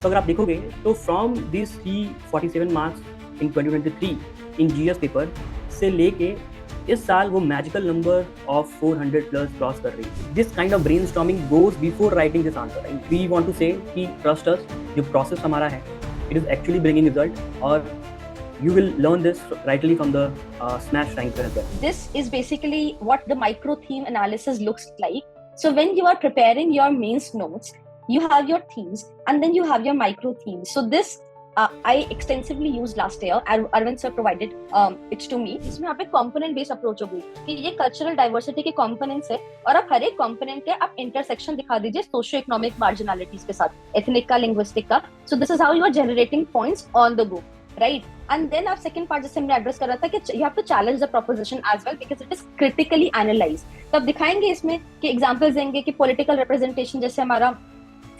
तो अगर आप देखोगे तो from this 347 marks in 2023 in GS paper से लेके इस साल वो magical number of 400 plus cross कर रही है। This kind of brainstorming goes before writing this answer, right? We want to say कि ट्रस्ट अस, जो प्रोसेस हमारा है it is actually bringing result, और you will learn this rightly from the smash ranker as well. This is basically what the micro theme analysis looks like. So when you are preparing your mains notes, you have your themes and then you have your micro themes. So this I extensively used last year. Arvind sir provided it to me. इसमें यहाँ पे component based approach होगी कि ये cultural diversity के components है और आप हर एक component के आप intersection दिखा दीजिए socio economic marginalities के साथ, ethnic का, linguistic का. So this is how you are generating points on the go, right? And then our second part जैसे हमने एड्रेस कर रहा था कि you have to challenge the proposition as well because it is critically analyzed. तब दिखाएंगे इसमें कि एग्जांपल्स देंगे कि पॉलिटिकल रिप्रेजेंटेशन जैसे हमारा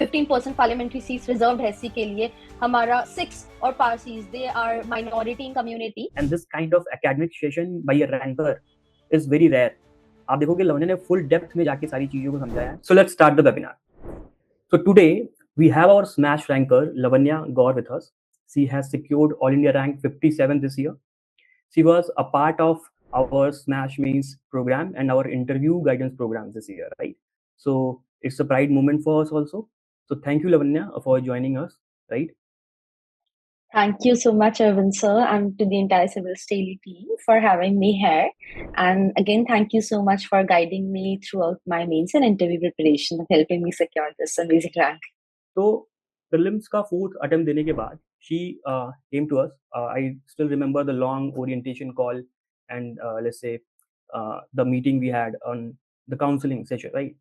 15% पार्लियामेंट्री सीट्स रिजर्व्ड है एससी के लिए, हमारा 6 और Parsis they are minority in community. And this kind of academic session by a ranker is very rare. आप देखोगे लवन्या ने फुल डेप्थ में जाके सारी चीजों को समझाया है. So let's start the webinar. So today we have our smash ranker Lavanya Gaur with us. She has secured All India rank 57 this year. She was a part of our Smash Means program and our interview guidance program this year, right? So it's a pride moment for us also. So thank you, Lavanya, for joining us, right? Thank you so much, Arvind sir, and to the entire Civil Daily team for having me here. And again, thank you so much for guiding me throughout my mains and interview preparation and helping me secure this amazing rank. तो prelims का fourth attempt देने के बाद she came to us. I still remember the long orientation call and let's say the meeting we had on the counseling session, right?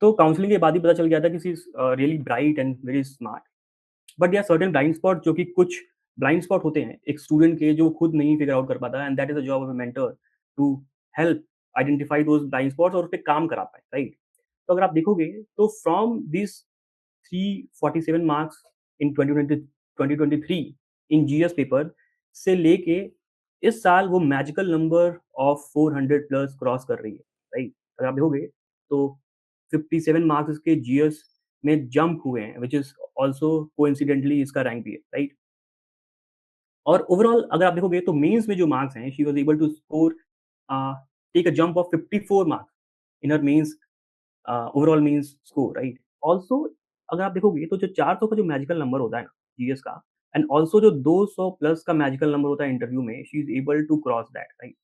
तो counselling के बाद ही पता चल गया था कि she is really bright and very smart. But या certain blind spot, जो कि कुछ ब्लाइंड स्पॉट होते हैं एक स्टूडेंट के जो खुद नहीं फिगर आउट कर पाता, and that is the job of a mentor to help identify those blind spots और उस पर काम करा पाए, राइट? तो अगर आप देखोगे तो from this 347 marks in 2023 in GS paper से लेके इस साल वो magical number of 400 plus cross कर रही है, राइट? अगर आप देखोगे तो 57 मार्क्स इसके जीएस में जंप हुए हैं, विच इज ऑल्सो कोइंसिडेंटली इसका रैंक भी है, राइट? और ओवरऑल अगर आप देखोगे तो मेंस में जो मार्क्स हैं, she was able to score take a jump of 54 marks in her mains overall means score, right? Also अगर आप देखोगे तो जो 400 का जो मैजिकल नंबर होता है ना जीएस का, एंड ऑल्सो जो 200 प्लस का मैजिकल नंबर होता है इंटरव्यू में, she is able to cross that, right?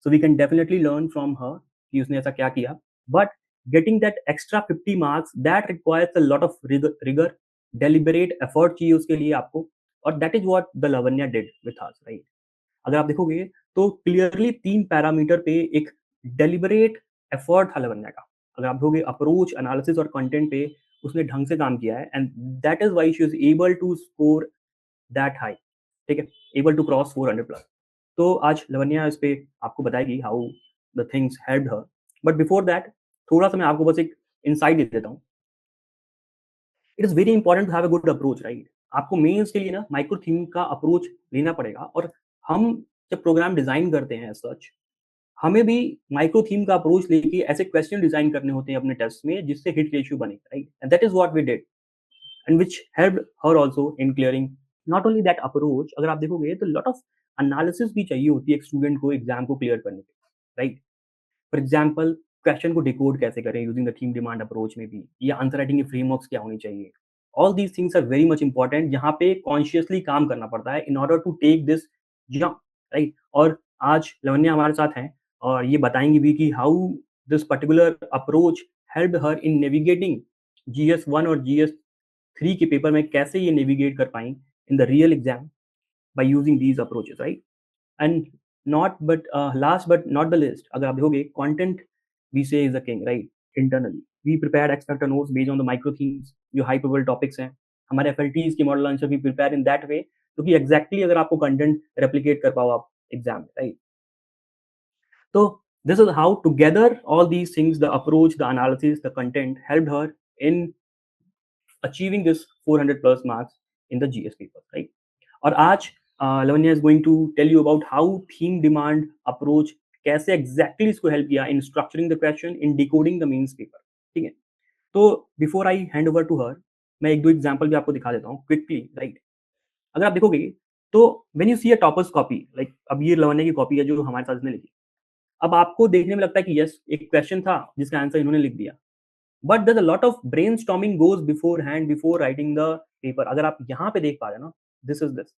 So we can definitely learn from her कि उसने ऐसा क्या किया. But getting that extra 50 marks that requires a lot of rigour, deliberate effort चाहिए उसके लिए आपको, और that is what the Lavanya did with us, right? अगर आप देखोगे तो क्लियरली 3 पैरामीटर पे एक डेलिबरेट एफर्ट था लवन्या का. अगर आप देखोगे अप्रोच, एनालिसिस और कंटेंट पे उसने ढंग से काम किया है, and that is why she is able to score that high, ठीक है, एबल टू क्रॉस 400 प्लस. तो आज लवन्या इस पे आपको बताएगी how the things helped her. But before that थोड़ा सा मैं आपको बस एक इनसाइट दे देता हूँ. It is very important to have a good approach, right? आपको मेंस के लिए ना माइक्रो थीम का अप्रोच लेना पड़ेगा, और हम जब प्रोग्राम डिजाइन करते हैं सच, हमें भी माइक्रो थीम का अप्रोच लेके ऐसे क्वेश्चन डिजाइन करने होते हैं अपने टेस्ट में जिससे हिट रेशियो बने, right? And that is what we did, and which helped her also in clearing not only that approach. अगर आप देखोगे तो लॉट ऑफ एनालिसिस भी चाहिए होती है एक स्टूडेंट को एग्जाम को क्लियर करने के, राइट? फॉर एग्जाम्पल क्वेश्चन को डिकोड कैसे करें using the theme demand approach में भी, या आंसर राइटिंग के फ्रेमवर्क्स क्या होनी चाहिए. All these things are very much important, जहाँ पे कॉन्शियसली काम करना पड़ता है in order to take this jump, right? और आज लवन्या हमारे साथ हैं और ये बताएंगी भी कि how this particular approach help her in navigating GS1 और GS3 के पेपर में, कैसे ये नेविगेट कर पाई in the real exam by using these approaches, right? And not but last but not the list, अगर आप देखोगे content we say is the king, right? Internally we prepared expected notes based on the micro themes, जो high probable topics हैं. हमारे FLTs के model answer भी prepare in that way, क्योंकि exactly अगर आपको कंटेंट रेप्लिकेट कर पाओ आप एग्जाम में, राइट? तो this is how together all these things, the approach, the analysis, the content, helped her in achieving this 400 plus marks in the GS paper, right? और आज Lavanya is going to tell you about how theme demand approach कैसे exactly इसको help किया in structuring the question, in decoding the mains paper, ठीक है? तो before I hand over to her, मैं एक दो एग्जांपल भी आपको दिखा देता हूँ क्विकली, राइट। अगर आप देखोगे तो when you see a toppers copy, like अब ये लवन्या की कॉपी है जो हमारे साथ इसने लिखी। अब आपको देखने में लगता है कि यस, एक क्वेश्चन था जिसका आंसर इन्होंने लिख दिया, but there a lot of brainstorming goes beforehand, before writing the paper. अगर आप यहाँ पे देख पा रहे हो ना, दिस इज दिस।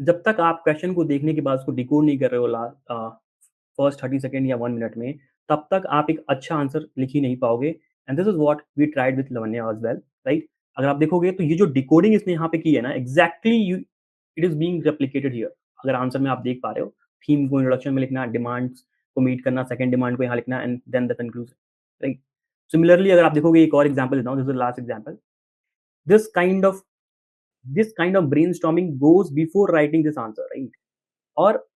जब तक आप क्वेश्चन को देखने के बाद उसको डिकोड नहीं कर रहे हो फर्स्ट 30 सेकंड या 1 मिनट में, तब तक आप एक अच्छा आंसर लिख ही नहीं पाओगे। And this is what we tried with Lavanya as well, right. अगर आप देखोगे तो ये जो डिकोडिंग इसने यहाँ पे की है ना, exactly you it is being replicated here. अगर आंसर में आप देख पा रहे हो, थीम को इंट्रोडक्शन में लिखना, डिमांड्स को मीट करना, सेकंड डिमांड को यहाँ लिखना and then the conclusion, right. Similarly अगर आप देखोगे, एक और एग्जांपल देता हूँ, this is the last example. This kind of this kind of brainstorming goes before writing this answer, right. और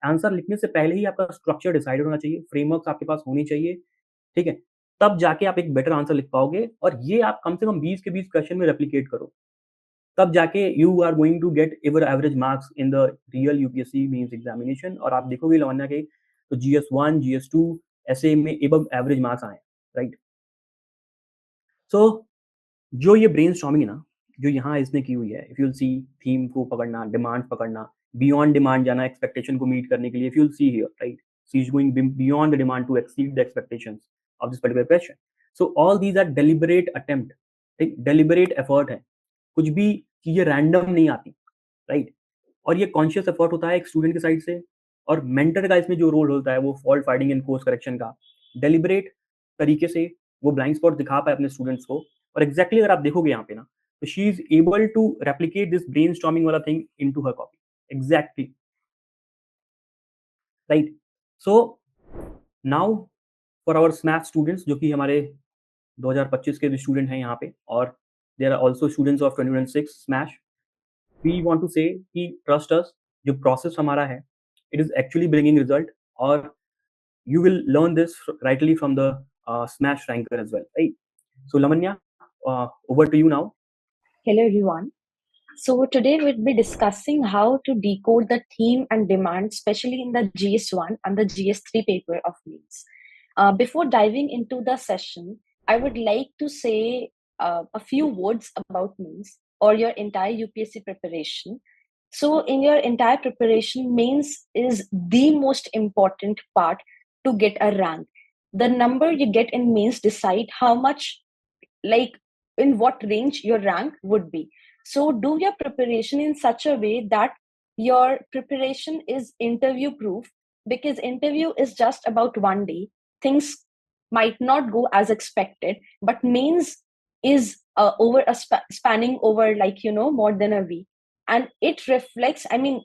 आंसर लिखने से पहले ही आपका स्ट्रक्चर डिसाइड होना चाहिए, फ्रेमवर्क्स आपके पास होनी चाहिए, ठीक है? तब जाके आप एक बेटर आंसर लिख पाओगे, और ये आप कम से कम 20 के 20 क्वेश्चन में रेप्लिकेट करो। तब जाके you are going to get ever average marks in the real UPSC mains examination. और आप देखोगे लावण्या के, तो जीएस 1, जीएस 2 ऐसे में एबव एवरेज मार्क्स आए, राइट। सो जो ये ब्रेनस्टॉर्मिंग है ना, जो यहाँ इसने की हुई है, if you will see, theme को पकड़ना, डिमांड पकड़ना, बियॉन्ड डिमांड जाना एक्सपेक्टेशन को मीट करने के लिए, if you will see here, right, she is going beyond the demand to exceed the expectations of this particular question. So all these are deliberate attempt, एक deliberate effort है, कुछ भी चीजें रैंडम नहीं आती, राइट। और ये कॉन्शियस एफर्ट होता है एक स्टूडेंट की साइड से, और मेंटर का इसमें जो रोल होता है वो fault finding and course correction का, डेलिबरेट तरीके से वो ब्लाइंड स्पॉट दिखा पाए अपने स्टूडेंट्स को। और एग्जैक्टली अगर आप देखोगे यहाँ पे ना, तो she is able to replicate this brainstorming वाला thing into her copy, exactly, right. So now for our स्मैथ स्टूडेंट्स, जो कि हमारे 2025 के भी स्टूडेंट हैं यहाँ पे, और there are also students of 2026 smash, we want to say कि ट्रस्ट अस, जो प्रोसेस हमारा है, it is actually bringing result. और you will learn this rightly from the smash ranker as well, right? So Lamanya, over to you now. Hello, everyone. So today we'll be discussing how to decode the theme and demand, especially in the GS1 and the GS3 paper of mains. Before diving into the session, I would like to say a few words about mains or your entire UPSC preparation. So in your entire preparation, mains is the most important part to get a rank. The number you get in mains decide how much, like in what range your rank would be. So do your preparation in such a way that your preparation is interview proof, because interview is just about 1 day. Things might not go as expected, but mains is over a spanning over, like, more than a week. And it reflects, I mean,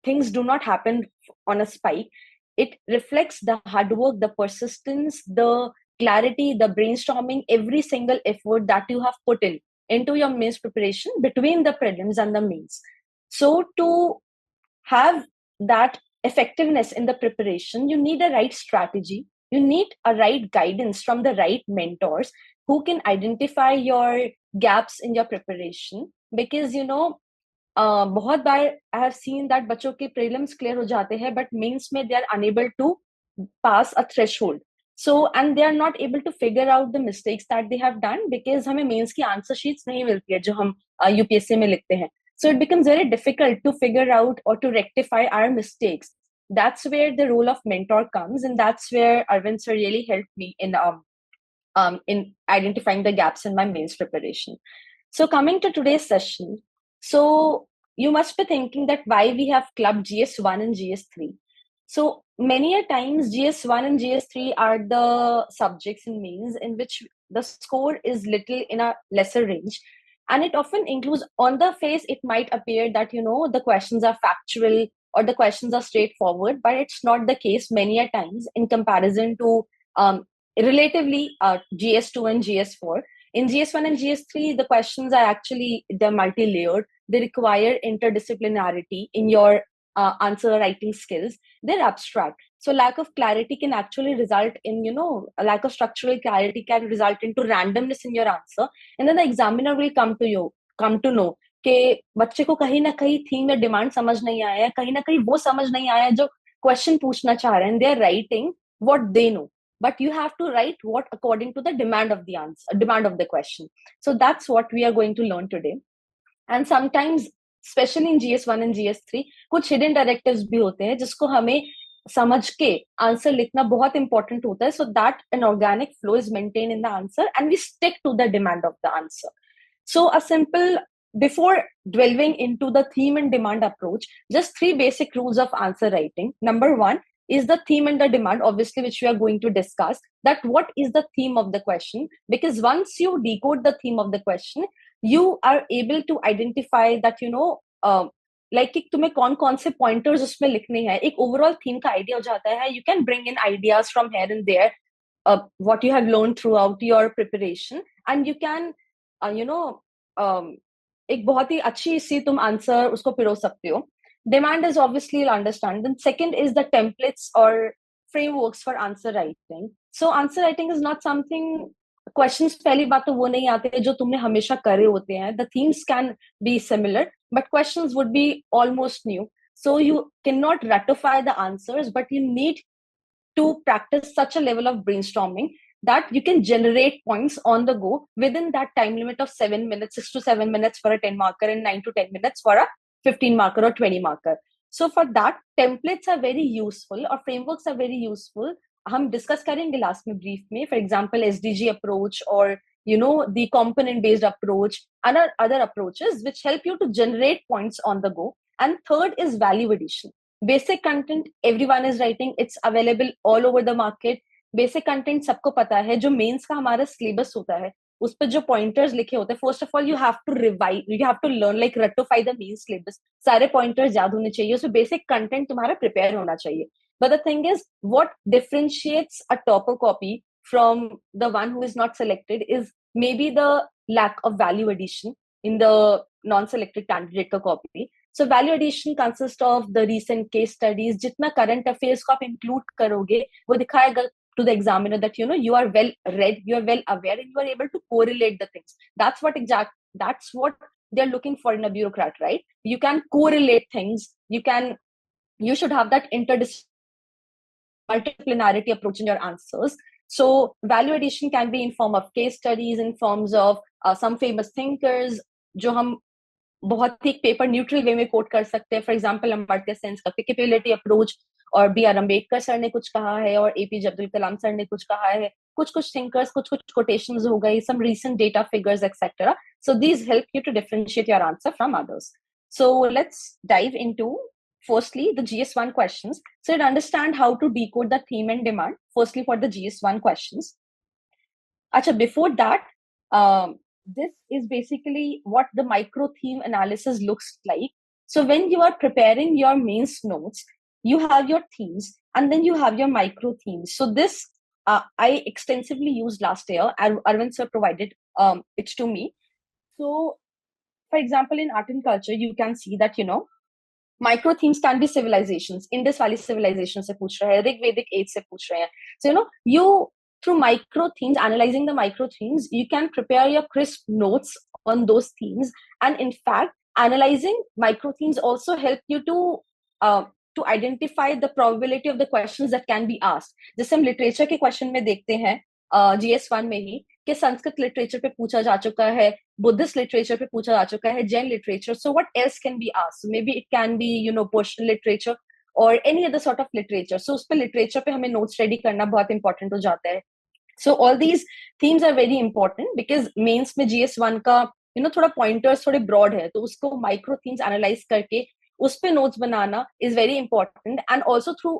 things do not happen on a spike. It reflects the hard work, the persistence, the clarity, the brainstorming, every single effort that you have put in into your mains preparation between the prelims and the mains. So to have that effectiveness in the preparation, you need a right strategy, you need a right guidance from the right mentors who can identify your gaps in your preparation. Because बहुत बार I have seen that बच्चों के prelims clear हो जाते हैं, but mains में they are unable to pass a threshold. So, and they are not able to figure out the mistakes that they have done because हमें mains की answer sheets नहीं मिलती है जो हम यूपीएससी में लिखते हैं. So it becomes very difficult to figure out or to rectify our mistakes. That's where the role of mentor comes, and that's where Arvind sir really helped me in identifying the gaps in my mains preparation. So coming to today's session, so you must be thinking that why we have clubbed GS1 and GS3. So many a times GS1 and GS3 are the subjects in mains in which the score is little in a lesser range, and it often includes, on the face it might appear that the questions are factual or the questions are straightforward, but it's not the case many a times in comparison to relatively GS2 and GS4. In GS1 and GS3, the questions are actually, they're multi-layered. They require interdisciplinarity in your answer writing skills. They're abstract. So lack of clarity can actually result in, a lack of structural clarity can result into randomness in your answer. And then the examiner will come to know कि बच्चे को कहीं ना कहीं theme या demand समझ नहीं आया है, कहीं ना कहीं वो समझ नहीं आया जो क्वेश्चन पूछना चाह रहे हैं. They are writing what they know, but you have to write what according to the demand of the answer, demand of the question. So that's what we are going to learn today. And sometimes, especially in GS1 and GS3, कुछ hidden directives भी होते हैं जिसको हमें समझ के answer लिखना बहुत इंपॉर्टेंट होता है, so that an organic flow is maintained in the answer and we stick to the demand of the answer. So a simple, before delving into the theme and demand approach, just 3 basic rules of answer writing. Number 1 is the theme and the demand, obviously, which we are going to discuss, that what is the theme of the question, because once you decode the theme of the question, you are able to identify that, like कि तुम्हें कौन से pointers उसमें लिखने हैं, एक overall theme का idea हो जाता है. You can bring in ideas from here and there, what you have learned throughout your preparation, and you can एक बहुत ही अच्छी सी तुम आंसर उसको पिरो सकते हो. Demand is obviously you'll understand. Then second is the templates or frameworks for answer writing. So answer writing is not something, questions पहली बात तो वो नहीं आते जो तुमने हमेशा करे होते हैं. The themes can be similar, but questions would be almost new. So you cannot ratify the answers, but you need to practice such a level of brainstorming that you can generate points on the go within that time limit of 7 minutes, 6 to 7 minutes for a 10 marker and 9 to 10 minutes for a 15 marker or 20 marker. So for that, templates are very useful or frameworks are very useful. हम discuss करेंगे last में brief में, for example, SDG approach or the component based approach and other approaches which help you to generate points on the go. And third is value addition. Basic content everyone is writing, it's available all over the market. Basic content सबको पता है. जो mains का हमारा syllabus होता है उस पर जो पॉइंटर्स लिखे होते हैं, first of all you have to revise, you have to learn, like rectify the main syllabus. सारे पॉइंटर्स याद होने चाहिए, उसमें बेसिक कंटेंट तुम्हारा प्रिपेयर होना चाहिए. But the thing is what differentiates a topper copy from the one who is not selected is maybe the lack of value addition in the non selected candidate का copy. So value addition consists of the recent case studies. जितना current affairs को आप include करोगे वो दिखाएगा to the examiner that you are well read, you are well aware, and you are able to correlate the things. That's what they're looking for in a bureaucrat, right? You can correlate things. You should have that multidisciplinarity approach in your answers. So value addition can be in form of case studies, in forms of some famous thinkers जो हम बहुत ही paper neutral वे में coat कर सकते हैं. For example Amartya Sen का feasibility approach, और B.R. Ambedkar sir ने कुछ कहा है, और APJ अब्दुल कलाम सर ने कुछ कहा है, कुछ थिंकर्स, कुछ कोटेशंस हो गई, some recent data figures etcetera. So these help you to differentiate your answer from others. So let's dive into firstly the GS1 questions. So to understand how to decode the theme and demand, firstly for the GS1 questions. Acha, before that, this is basically what the micro theme analysis looks like. So when you are preparing your mains notes, you have your themes and then you have your micro themes. So this I extensively used last year. Arvind sir provided it to me. So for example, in art and culture, you can see that, micro themes can be civilizations. Indus Valley civilization se pooch rahe hai, Rig Vedic age se pooch rahe hain. So, you through micro themes, analyzing the micro themes, you can prepare your crisp notes on those themes. And in fact, analyzing micro themes also help you to identify the probability of the questions that can be asked. जैसे हम literature के question में देखते हैं GS1 में ही कि Sanskrit literature पे पूछा जा चुका है, बुद्धिस्ट लिटरेचर पे पूछा जा चुका है, Jain literature. So what else can be asked? Maybe it can be Persian literature और any other sort of literature. So उस पे लिटरेचर पे हमें नोट्स रेडी करना बहुत इंपॉर्टेंट हो जाता है. So all these themes are very important because mains में GS1 का थोड़ा pointers थोड़े broad है, तो उसको micro themes analyze करके उस पे notes banana is very important. And also through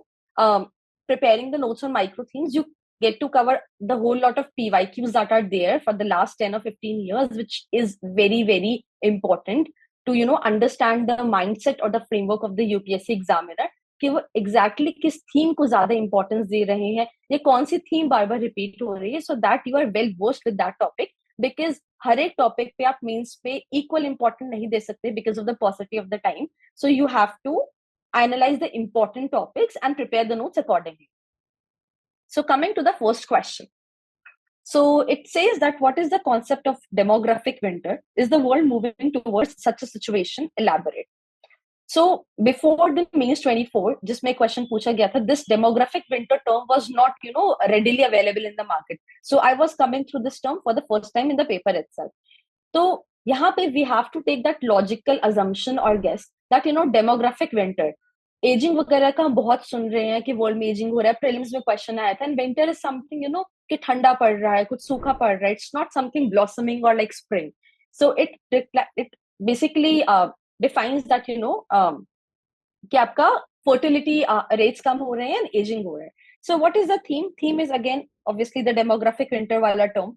preparing the notes on micro themes, you get to cover the whole lot of PYQs that are there for the last 10 or 15 years, which is very, very important to understand the mindset or the framework of the UPSC examiner. कि वो exactly किस theme को ज्यादा importance दे रहे हैं, ये कौन सी theme बार बार repeat हो रही है, so that you are well versed with that topic. Because हर एक टॉपिक पे आप मेंस पे इक्वल इंपॉर्टेंट नहीं दे सकते because of the possibility of the time. So you have to analyse the important topics and prepare the notes accordingly. So coming to the first question. So it says that what is the concept of demographic winter? Is the world moving towards such a situation? Elaborate. So before the Mains 24, जिसमें question पूछा गया था, this demographic winter term was not readily available in the market. So I was coming through this term for the first time in the paper itself. तो यहाँ पे we have to take that logical assumption or guess that demographic winter, ageing वगैरह का हम बहुत सुन रहे हैं कि वर्ल्ड में एजिंग हो रहा है, प्रीलिम्स में क्वेश्चन आया था, एंड विंटर इज समथिंग कि ठंडा पड़ रहा है, कुछ सूखा पड़ रहा है, इट्स नॉट समथिंग ब्लॉसमिंग और like spring. So it basically defines that कि आपका फर्टिलिटी रेट्स कम हो रहे हैं एंड एजिंग हो रहा है. So what is the theme? Theme is again obviously the demographic winter वाला term.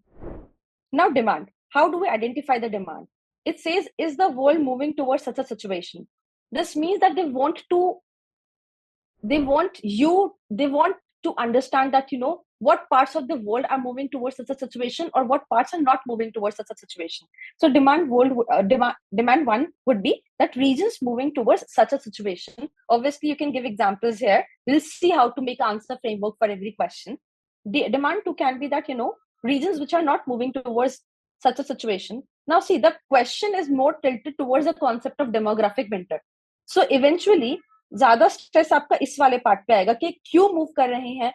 Now demand, how do we identify the demand? It says, is the world moving towards such a situation? This means that they want to understand that what parts of the world are moving towards such a situation or what parts are not moving towards such a situation. So demand one would be that regions moving towards such a situation. Obviously you can give examples here. We'll see how to make answer framework for every question. The demand two can be that regions which are not moving towards such a situation. Now see, the question is more tilted towards the concept of demographic winter. So eventually ज्यादा stress आपका इस वाले part पे आएगा कि क्यों move कर रहे हैं,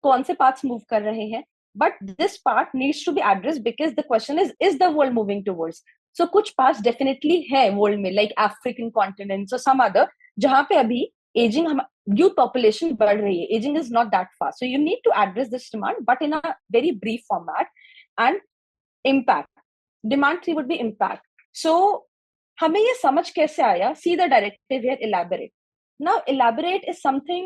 कौन से पार्ट्स मूव कर रहे हैं. But this part needs to be address because the question is the world moving towards. So कुछ पार्ट्स डेफिनेटली है वर्ल्ड में, लाइक अफ्रीकन कॉन्टिनेंट और सम अदर, जहां पे अभी एजिंग, youth population बढ़ रही है, aging is not that fast. So you need to address this demand, but in a very brief format. And impact, demand 3 would be impact. So हमें ये समझ कैसे आया? See the directive here, elaborate. Now elaborate is something,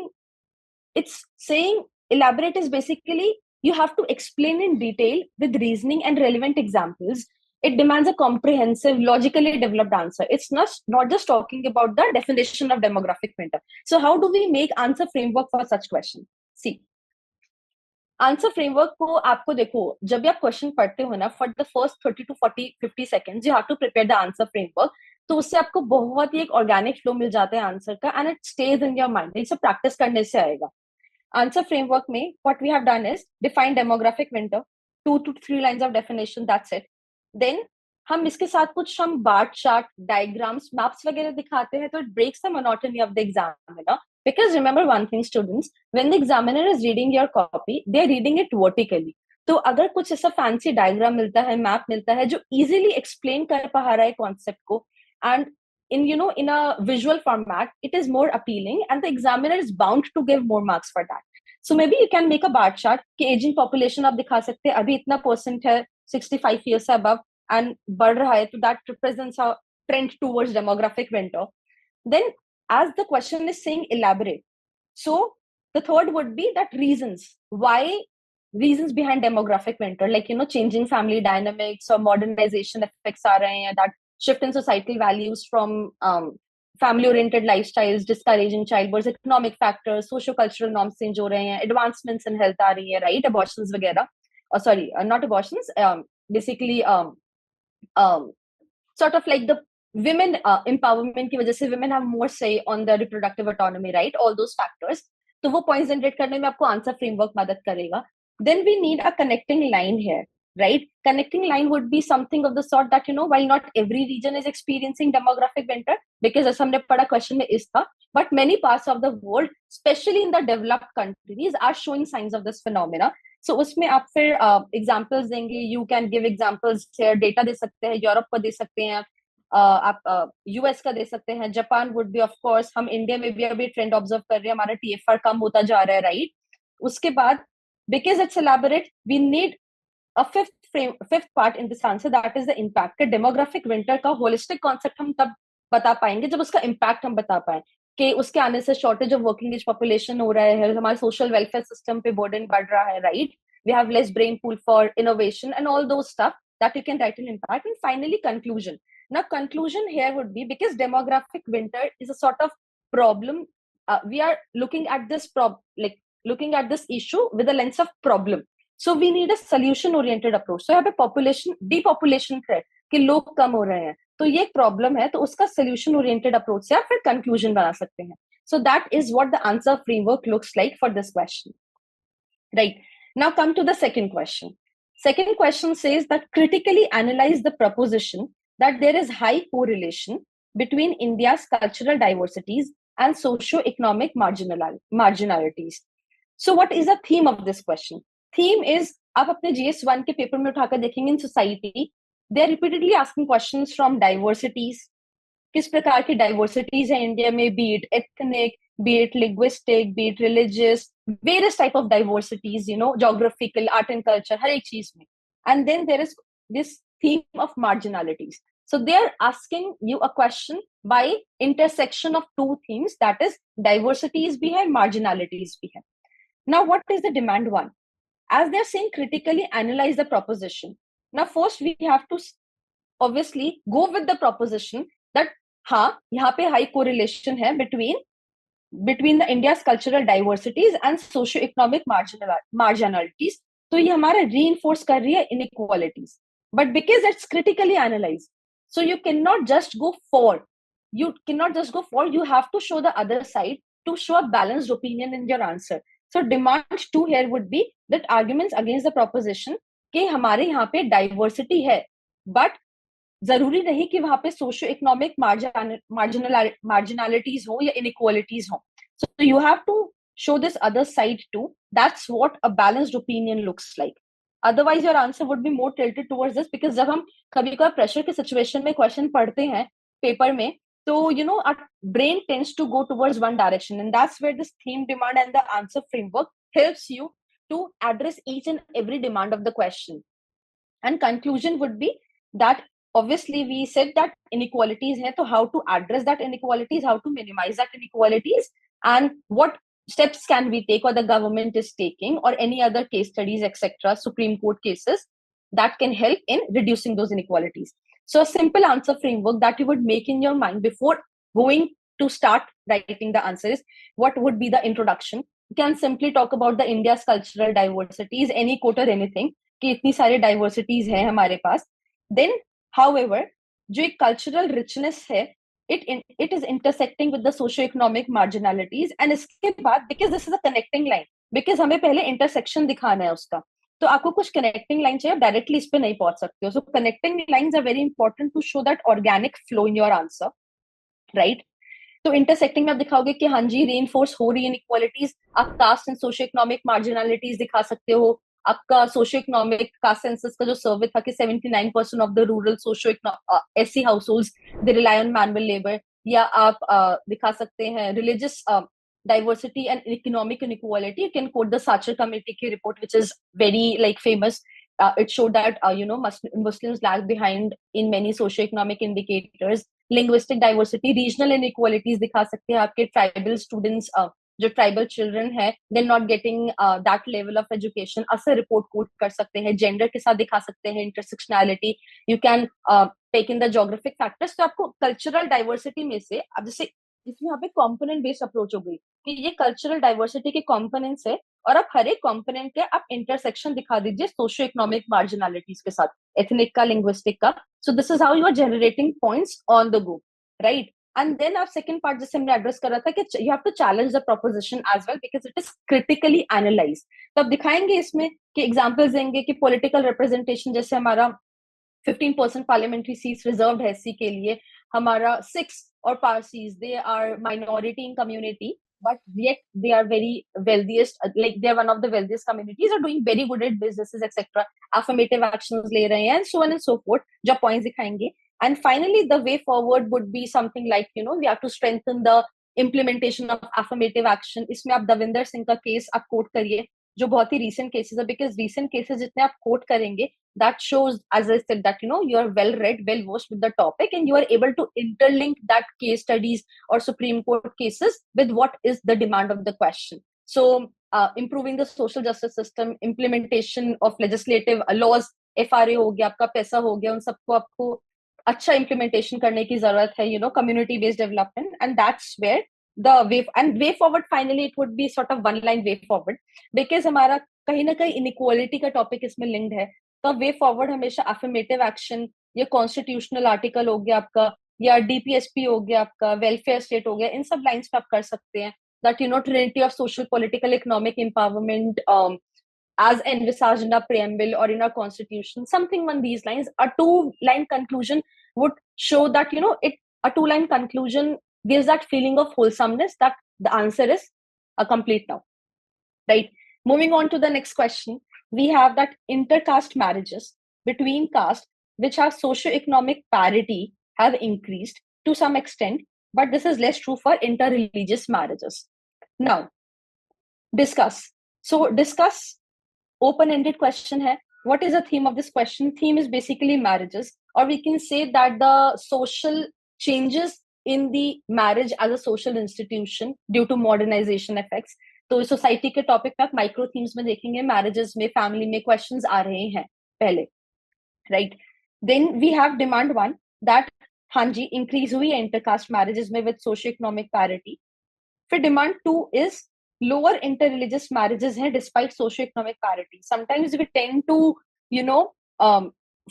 it's saying elaborate is basically you have to explain in detail with reasoning and relevant examples. It demands a comprehensive, logically developed answer. It's not just talking about the definition of demographic winter. So how do we make answer framework for such question? See, answer framework को आपको देखो, जब भी आप question पढ़ते हो ना, for the first 30 to 50 seconds you have to prepare the answer framework. तो उससे आपको बहुत ही एक ऑर्गेनिक फ्लो मिल जाता है आंसर का, and it stays in your mind. इसे प्रैक्टिस करने से आएगा. आंसर फ्रेमवर्क में what we have done is define demographic winter, 2 to 3 lines of definition, that's it. Then हम इसके साथ कुछ हम बार चार्ट, डायग्राम्स, मैप्स वगैरह दिखाते हैं, तो it breaks the monotony of the examiner. Because remember one thing students, when the examiner is reading your copy, they are reading it vertically. तो अगर कुछ ऐसा फैंसी डायग्राम मिलता है, मैप मिलता है जो इजीली एक्सप्लेन कर पा रहा है कॉन्सेप्ट को, and in a visual format, it is more appealing and the examiner is bound to give more marks for that. So maybe you can make a bar chart कि aging population आप दिखा सकते हैं, अभी इतना % है 65 years से above and बढ़ रहा है, तो that represents a trend towards demographic winter. Then as the question is saying elaborate, so the third would be that reasons behind demographic winter, like changing family dynamics or modernization effects aa rahe hain, that shift in societal values from family oriented lifestyles, discouraging childbirth, economic factors, socio cultural norms change ho rahe hain, advancements in health aa rahi hai, right, abortions वगैरह, sorry, not abortions, basically sort of like the women empowerment की वजह से women have more say on the reproductive autonomy, right, all those factors. तो वो points generate करने में आपको answer framework मदद करेगा. Then we need a connecting line here, right? Connecting line would be something of the sort that while not every region is experiencing demographic winter, because as हमने पढ़ा question में इस था, but many parts of the world, especially in the developed countries, are showing signs of this phenomena. So उसमें आप फिर examples देंगे, you can give examples here, data दे सकते हैं, यूरोप का दे सकते हैं, आप यूएस का दे सकते हैं, Japan would be of course. हम इंडिया में भी अभी ट्रेंड ऑब्जर्व कर रहे हैं, हमारा टीएफआर कम होता जा रहा है, राइट. उसके बाद because it's elaborate, we need a fifth part in this answer, that is the impact. Demographic winter का होलिस्टिक कॉन्सेप्ट हम तब बता पाएंगे जब उसका इम्पैक्ट हम बता पाए, कि उसके आने से shortage of working age population हो रहा है, हमारे सोशल वेलफेयर सिस्टम पे बर्डन बढ़ रहा है, right. We have less brain pool for innovation and all those stuff that you can write an impact. And finally conclusion. Now conclusion here would be, because demographic winter is a sort of problem, we are looking at this looking at this issue with the lens of problem. So we need a solution oriented approach. So यहाँ पे population depopulation threat, कि लोग कम हो रहे हैं, तो ये problem है, तो उसका solution oriented approach से आप फिर conclusion बना सकते हैं. So that is what the answer framework looks like for this question, right? Now come to the second question. Second question says that critically analyze the proposition that there is high correlation between India's cultural diversities and socio-economic marginalities. So what is the theme of this question? Theme is, आप अपने GS1 के paper में उठाकर देखेंगे, in society they are repeatedly asking questions from diversities. किस प्रकार की diversities है इंडिया में, be it ethnic, be it linguistic, be it religious, various type of diversities, geographical, art and culture, हर एक चीज में. And then there is this theme of marginalities. So they are asking you a question by intersection of two themes, that is diversities भी है, marginalities भी है. Now, what is the demand one? As they're saying, critically analyze the proposition. Now, first we have to obviously go with the proposition that हाँ, यहाँ पे high correlation है between the India's cultural diversities and socio-economic marginalities. तो ये हमारा reinforce कर रही है inequalities. But because it's critically analyzed, so you cannot just go for. You have to show the other side to show a balanced opinion in your answer. So demand 2 here would be that arguments against the proposition कि हमारे यहाँ पे diversity है, but जरूरी नहीं कि वहां पे सोशियो इकोनॉमिक marginalities हो या inequalities हो. So you have to show this other side too. That's what a balanced opinion looks like. Otherwise your answer would be more tilted towards this, because जब हम कभी कभी प्रेशर के situation में question पढ़ते हैं पेपर में, तो our brain tends to go towards one direction, and that's where this theme, demand and the answer framework helps you to address each and every demand of the question. And conclusion would be that obviously we said that inequalities hai, so how to address that inequalities, how to minimize that inequalities, and what steps can we take or the government is taking, or any other case studies, etc., Supreme Court cases that can help in reducing those inequalities. So a simple answer framework that you would make in your mind before going to start writing the answer is, what would be the introduction? You can simply talk about the India's cultural diversities, any quote or anything, कि इतनी सारी diversities है हमारे पास. Then, however, जो एक cultural richness है, it is intersecting with the socio-economic marginalities, and इसके बाद, because this is a connecting line, because हमें पहले intersection दिखाना है उसका, तो आपको कुछ connecting line चाहिए, directly इस पे नहीं पहुंच सकते हो. So connecting lines are very important to show that organic flow in your answer, right? तो इंटरसेक्टिंग में आप दिखाओगे कि हाँ जी रीइंफोर्स हो रही है इनइक्वालिटीज. आप caste and socio economic marginalities दिखा सकते हो. आपका सोशियो इकोनॉमिक कास्ट सेंसस का जो सर्वे था कि 79% of the rural socio SC households they rely on manual labour. या आप दिखा सकते हैं religious diversity and economic inequality. You can quote the Sacher Committee ki report, which is very famous. It showed that Muslims lag behind in many socio-economic indicators. Linguistic diversity, regional inequalities दिखा सकते हैं. आपके tribal students, जो tribal children है, they're not getting that level of education. ऐसे report quote कर सकते हैं. Gender के साथ दिखा सकते हैं. Intersectionality. You can take in the geographic factors. तो आपको cultural diversity में से, अब जैसे इसमें यहाँ पे component based approach हो गई कि ये cultural diversity के components है, और आप हर एक component के आप intersection दिखा दीजिए socio economic marginalities के साथ, ethnic का, linguistic का. So this is how you are generating points on the go, right? And then our second part जैसे हमने address करा था कि you have to challenge the proposition as well because it is critically analyzed. तो अब दिखाएंगे इसमें कि examples देंगे कि political representation, जैसे हमारा 15% parliamentary seats reserved है SC के लिए, हमारा 6 or Parsis, they are minority in community, but yet they are very wealthiest, like they are one of the wealthiest communities, are doing very good at businesses, etc. Affirmative actions ले रहे हैं, and so on and so forth. जो points दिखाएंगे. And finally, the way forward would be something like, we have to strengthen the implementation of affirmative action. इसमें आप दविंदर सिंह का case आप coat करिए, जो बहुत ही recent cases है, because recent cases जितने आप कोट करेंगे, that shows, as I said, that you are well read, well versed with the topic, and you are able to interlink that case studies or Supreme Court cases with what is the demand of the question. So improving the social justice system, implementation of legislative laws, FRA हो गया, आपका पैसा हो गया, उन सबको आपको अच्छा implementation करने की जरूरत है, community based development, and that's where the way forward, finally it would be sort of one line way forward, because हमारा कहीं ना कहीं inequality का topic इसमें linked है. तो वे फॉरवर्ड हमेशा अफर्मेटिव एक्शन या कॉन्स्टिट्यूशनल आर्टिकल हो गया आपका, या डीपीएसपी हो गया आपका, वेलफेयर स्टेट हो गया, इन सब लाइंस पे आप कर सकते हैं. That Trinity of social political economic empowerment as envisaged in our preamble or in our constitution, something on these lines. A 2-line conclusion would show that it a 2-line conclusion gives that feeling of wholesomeness that the answer is a complete now, right? Moving on to the next question, we have that intercaste marriages between caste which have socio-economic parity have increased to some extent, but this is less true for inter-religious marriages. Now, discuss. So, discuss open-ended question hai. What is the theme of this question? Theme is basically marriages, or we can say that the social changes in the marriage as a social institution due to modernization effects. तो society के topic पे आप micro themes में देखेंगे, marriages में, family में questions आ रहे हैं पहले, right? Then we have demand one that हाँ जी इंक्रीज हुई है इंटरकास्ट मैरिजेस में विद सोशियो इकोनॉमिक पैरिटी. फिर demand two is lower interreligious marriages हैं despite socio-economic parity. Sometimes we tend to,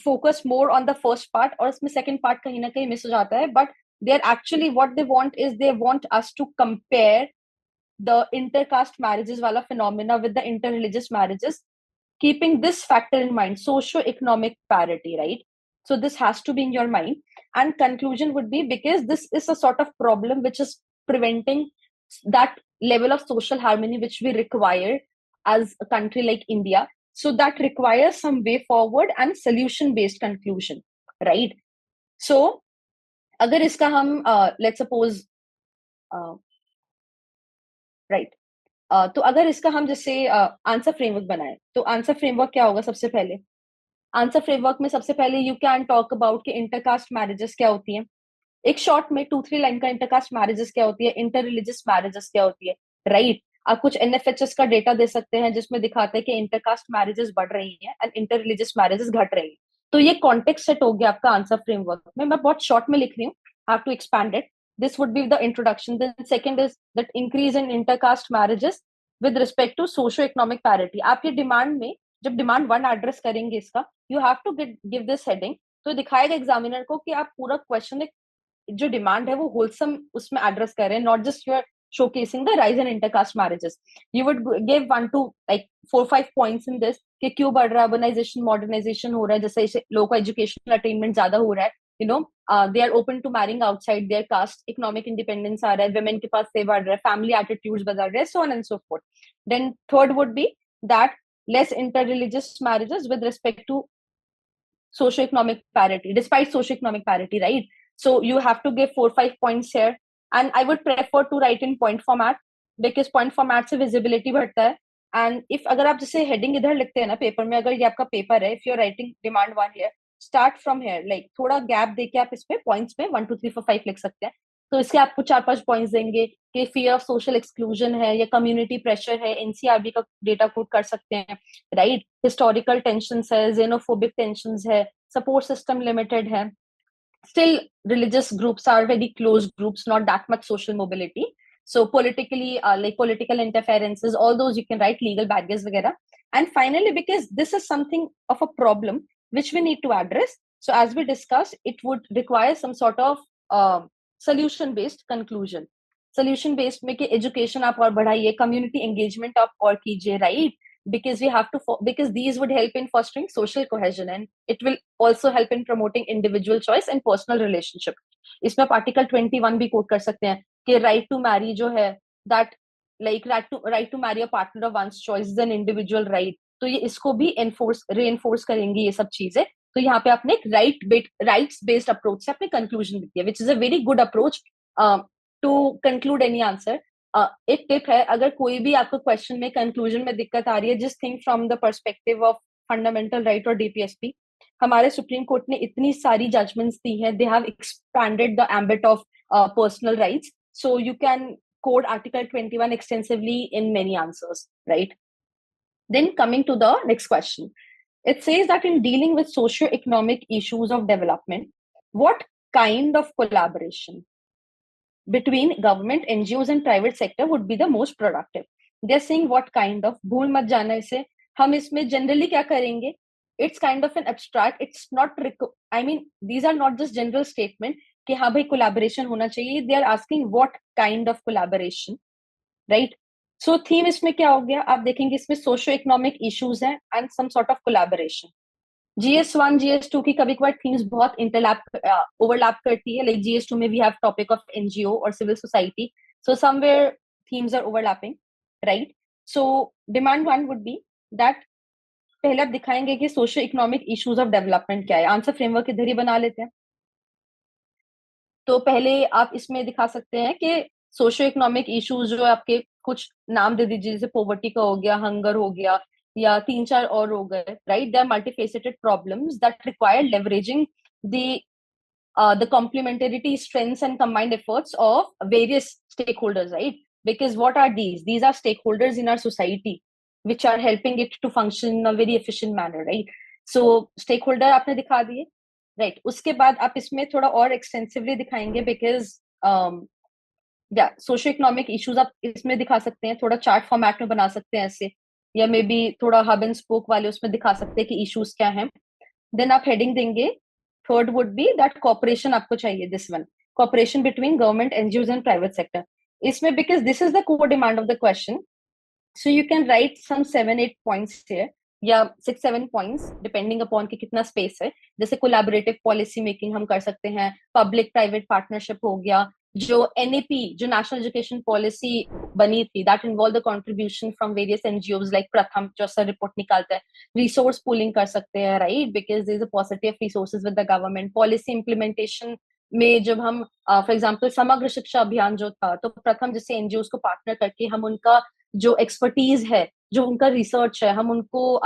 focus more on the first part और इसमें second part कहीं ना कहीं miss हो जाता है. But they're actually what they want is they want us to compare the intercaste marriages वाला phenomena with the interreligious marriages, keeping this factor in mind, socio-economic parity, right? So this has to be in your mind. And conclusion would be because this is a sort of problem which is preventing that level of social harmony which we require as a country like India. So that requires some way forward and solution based conclusion, right? So अगर इसका हम let's suppose right, तो अगर इसका हम जैसे answer framework बनाए, तो आंसर फ्रेमवर्क क्या होगा? सबसे पहले आंसर फ्रेमवर्क में सबसे पहले यू कैन टॉक अबाउट कि इंटरकास्ट मैरिजेस क्या होती है, एक शॉर्ट में 2-3 लाइन का इंटरकास्ट मैरिजेस क्या होती है, इंटर रिलीजियस मैरिजेस क्या होती है, राइट? आप कुछ एनएफएचएस का डेटा दे सकते हैं जिसमें दिखाते हैं कि इंटरकास्ट मैरिजेस बढ़ रही हैं एंड इंटर रिलीजियस मैरिजेस घट रही हैं. तो ये कॉन्टेक्स्ट सेट हो गया आपका आंसर फ्रेमवर्क में. मैं बहुत शॉर्ट में लिख रही हूँ, have to expand it. This would be the introduction. Then second is that increase in intercaste marriages with respect to socio-economic parity. आप ये डिमांड में जब डिमांड 1 एड्रेस करेंगे इसका, you have to give this heading. तो दिखाएगा examiner को कि आप पूरा क्वेश्चन जो डिमांड है वो होलसम उसमें एड्रेस कर रहे हैं, not just you are showcasing the rise in intercaste marriages. You would give 1 to 4-5 points in this कि क्यों बढ़ रहा है, urbanization, modernization हो रहा है, जैसे लोगों का educational attainment ज्यादा हो रहा है, they are open to marrying outside their caste, economic independence आ रहा है, women के पास से बढ़ रहा है, family attitudes बदल रहे हैं, so on and so forth. Then third would be that less interreligious marriages with respect to socio-economic parity, despite socio-economic parity, right? So you have to give 4-5 points here. And I would prefer to write in point format because point format से visibility बढ़ता है. And if अगर आप जैसे heading इधर लिखते हैं ना पेपर में, अगर ये आपका पेपर है, if you're writing demand 1 here, start from here, like थोड़ा gap देके आप इसमें points में 1 2 3 4 5 लिख सकते हैं. तो इसके आपको 4-5 पॉइंट्स देंगे कि fear of social exclusion है या community pressure है, NCRB का डेटा कोट कर सकते हैं, right? Historical tensions है, xenophobic tensions है, support system limited है. Still religious groups are very close groups, not that much social mobility. So politically, like political interferences, all those you can write, legal baggage vagera. And finally, because this is something of a problem which we need to address, so as we discussed, it would require some sort of solution based conclusion. Solution based में कि education आप और बढ़ाइए, community engagement आप और कीजिए, right? Because we have to, because these would help in fostering social cohesion and it will also help in promoting individual choice and personal relationship. इसमें आप article 21 भी quote कर सकते हैं कि right to marry जो है, that like right to marry a partner of one's choice is an individual right. तो ये इसको भी reinforce करेंगी ये सब चीजें. तो यहाँ पे आपने एक rights based approach से अपने conclusion दी है, which is a very good approach to conclude any answer. एक टिप है, अगर कोई भी आपको क्वेश्चन में कंक्लूजन में दिक्कत आ रही है, just think from the perspective of fundamental right और डीपीएसपी. हमारे सुप्रीम कोर्ट ने इतनी सारी जजमेंट्स दी हैं, they have expanded the ambit of personal rights, so you can code article 21 extensively in many answers, right? Then coming to the next question, it says that in dealing with socio-economic issues of development, what kind of collaboration between government, NGOs and private sector would be the most productive? They're saying what kind of, भूल मत जाना इसे, हम इसमें generally क्या करेंगे? It's kind of an abstract, it's not, I mean, these are not just general statement कि हाँ भाई collaboration होना चाहिए. They are asking what kind of collaboration, right? So theme इसमें क्या हो गया? आप देखेंगे इसमें socio-economic issues हैं and some sort of collaboration. GS1 GS2 की कभी कभार थीम्स बहुत ओवरलैप करती है. लाइक GS2 में we have topic of NGO और civil society, so somewhere themes are overlapping, right? So demand one would be that पहले आप दिखाएंगे कि socio economic issues of development क्या है. आंसर फ्रेमवर्क इधर ही बना लेते हैं. तो पहले आप इसमें दिखा सकते हैं कि सोशो इकोनॉमिक इश्यूज जो आपके कुछ नाम दे दीजिए, जैसे पॉवर्टी का हो गया, हंगर हो गया, या तीन चार और हो गए, right? They are multifaceted problems that require leveraging the the complementarity, strengths, and combined efforts of various stakeholders, right? Because what are these? These are stakeholders in our society which are helping it to function in a very efficient manner, right? So stakeholder आपने दिखा दिए, right? उसके बाद आप इसमें थोड़ा और extensively दिखाएंगे, बिकॉज या सोशो इकोनॉमिक इश्यूज आप इसमें दिखा सकते हैं, थोड़ा चार्ट फॉर्मेट में बना सकते हैं ऐसे, या मे बी थोड़ा हब एंड स्पोक वाले उसमें दिखा सकते हैं कि इश्यूज क्या हैं. देन आप हेडिंग देंगे. Third would be that cooperation आपको चाहिए, this one, cooperation between government, NGOs and private sector. इसमें because this is the core demand of the question, so you can write some 7-8 points here, या 6-7 points depending upon कि कितना space है. जैसे collaborative policy making हम कर सकते हैं, पब्लिक प्राइवेट पार्टनरशिप हो गया, जो NAP जो नेशनल एजुकेशन पॉलिसी बनी थी, that involve the contribution from various NGOs like प्रथम जो सर रिपोर्ट निकालता है. रिसोर्स पूलिंग कर सकते हैं, right? Because there is a positive of resources with the government. Policy implementation में जब हम फॉर एग्जांपल समग्र शिक्षा अभियान जो था, तो प्रथम जैसे NGOs को पार्टनर करके हम उनका जो एक्सपर्टीज है, जो उनका रिसर्च है, हम उनको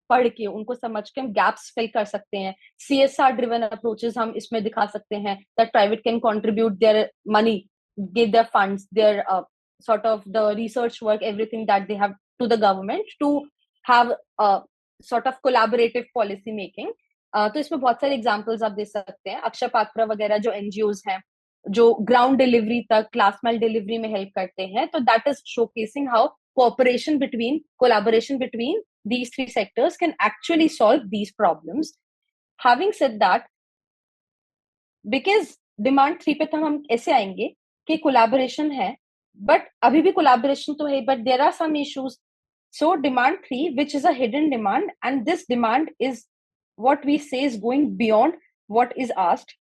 पढ़ के उनको समझ के हम गैप्स फिल कर सकते हैं. CSR ड्रिवन अप्रोचेस हम इसमें दिखा सकते हैं, that private can contribute their money, give their funds, their sort of the research work, everything that they have to the government to have a sort of collaborative policy making. तो इसमें बहुत सारे examples आप दे सकते हैं. अक्षय पात्रा वगैरह जो NGOs हैं, जो ग्राउंड डिलीवरी तक, लास्ट माइल डिलीवरी में हेल्प करते हैं, तो that is showcasing how collaboration between these three sectors can actually solve these problems. Having said that, because demand 3 पे तो हम ऐसे आएंगे कि कोलैबोरेशन है, बट अभी भी कोलैबोरेशन तो है, but there are some issues. So demand 3 which is a hidden demand, and this demand is what we say is going beyond what is asked.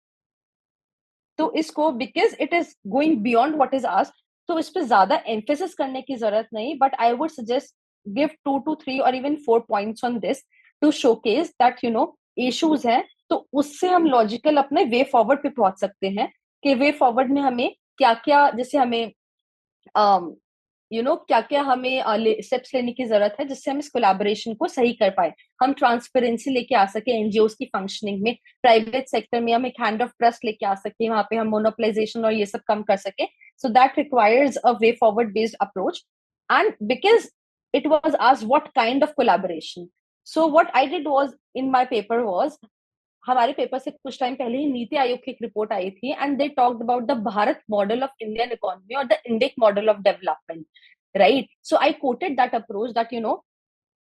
तो इसको because it is going beyond what is asked, तो इस पे ज्यादा emphasis करने की जरूरत नहीं, but I would suggest give 2 to 3 और even 4 points on this to showcase that issues है. तो उससे हम लॉजिकल अपने वे फॉरवर्ड पे पहुंच सकते हैं कि वे फॉरवर्ड में हमें क्या क्या, जैसे हमें क्या क्या हमें स्टेप्स लेने की जरूरत है जिससे हम इस कोलैबोरेशन को सही कर पाए, हम ट्रांसपेरेंसी लेके आ सके NGOs की फंक्शनिंग में, प्राइवेट सेक्टर में हम एक हैंड ऑफ ट्रस्ट लेके आ सके, वहां पे हम मोनोपलाइजेशन और ये सब कम कर सके. So that requires a way forward based approach. And because it was asked what kind of collaboration, so what I did was in my paper was, हमारे पेपर से कुछ टाइम पहले ही नीति आयोग की एक रिपोर्ट आई थी, and they talked about the Bharat model of Indian economy और the Indic model of development, right? So I quoted that approach that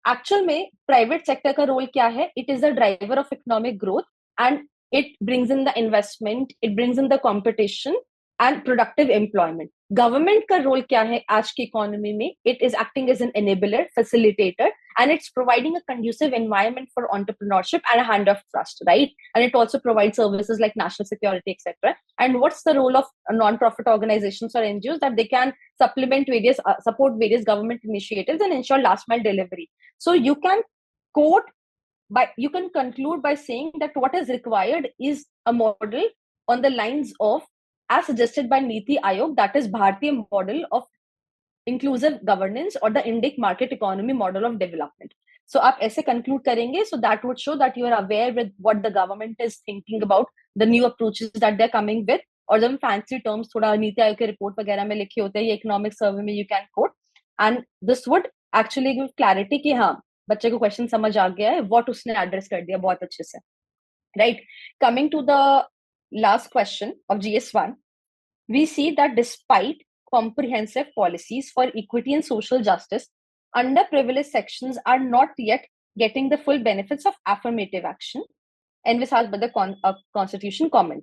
actual में प्राइवेट सेक्टर का रोल क्या है, it is the driver of economic growth, and it brings in the investment, it brings in the competition and productive employment. Government का role क्या है आज की economy में, it is acting as N enabler, facilitator, and it's providing a conducive environment for entrepreneurship and a hand of trust, right? And it also provides services like national security, etc. And what's the role of non-profit organizations or NGOs? That they can support various government initiatives and ensure last mile delivery. So you can conclude by saying that what is required is a model on the lines of as suggested by Niti Aayog, that is Bharatiya model of inclusive governance or the Indic market economy model of development. So आप ऐसे conclude करेंगे, so that would show that you are aware with what the government is thinking about the new approaches that they're coming with. और जब fancy terms थोड़ा नीति आयोग के report वगैरह में लिखे होते हैं, ये इकोनॉमिक सर्वे में you can quote, and this would actually give clarity कि हाँ बच्चे को क्वेश्चन समझ आ गया है, what उसने एड्रेस कर दिया बहुत अच्छे से, right? Coming to the last question of GS1, we see that despite comprehensive policies for equity and social justice, underprivileged sections are not yet getting the full benefits of affirmative action envisaged by the constitution. Comment.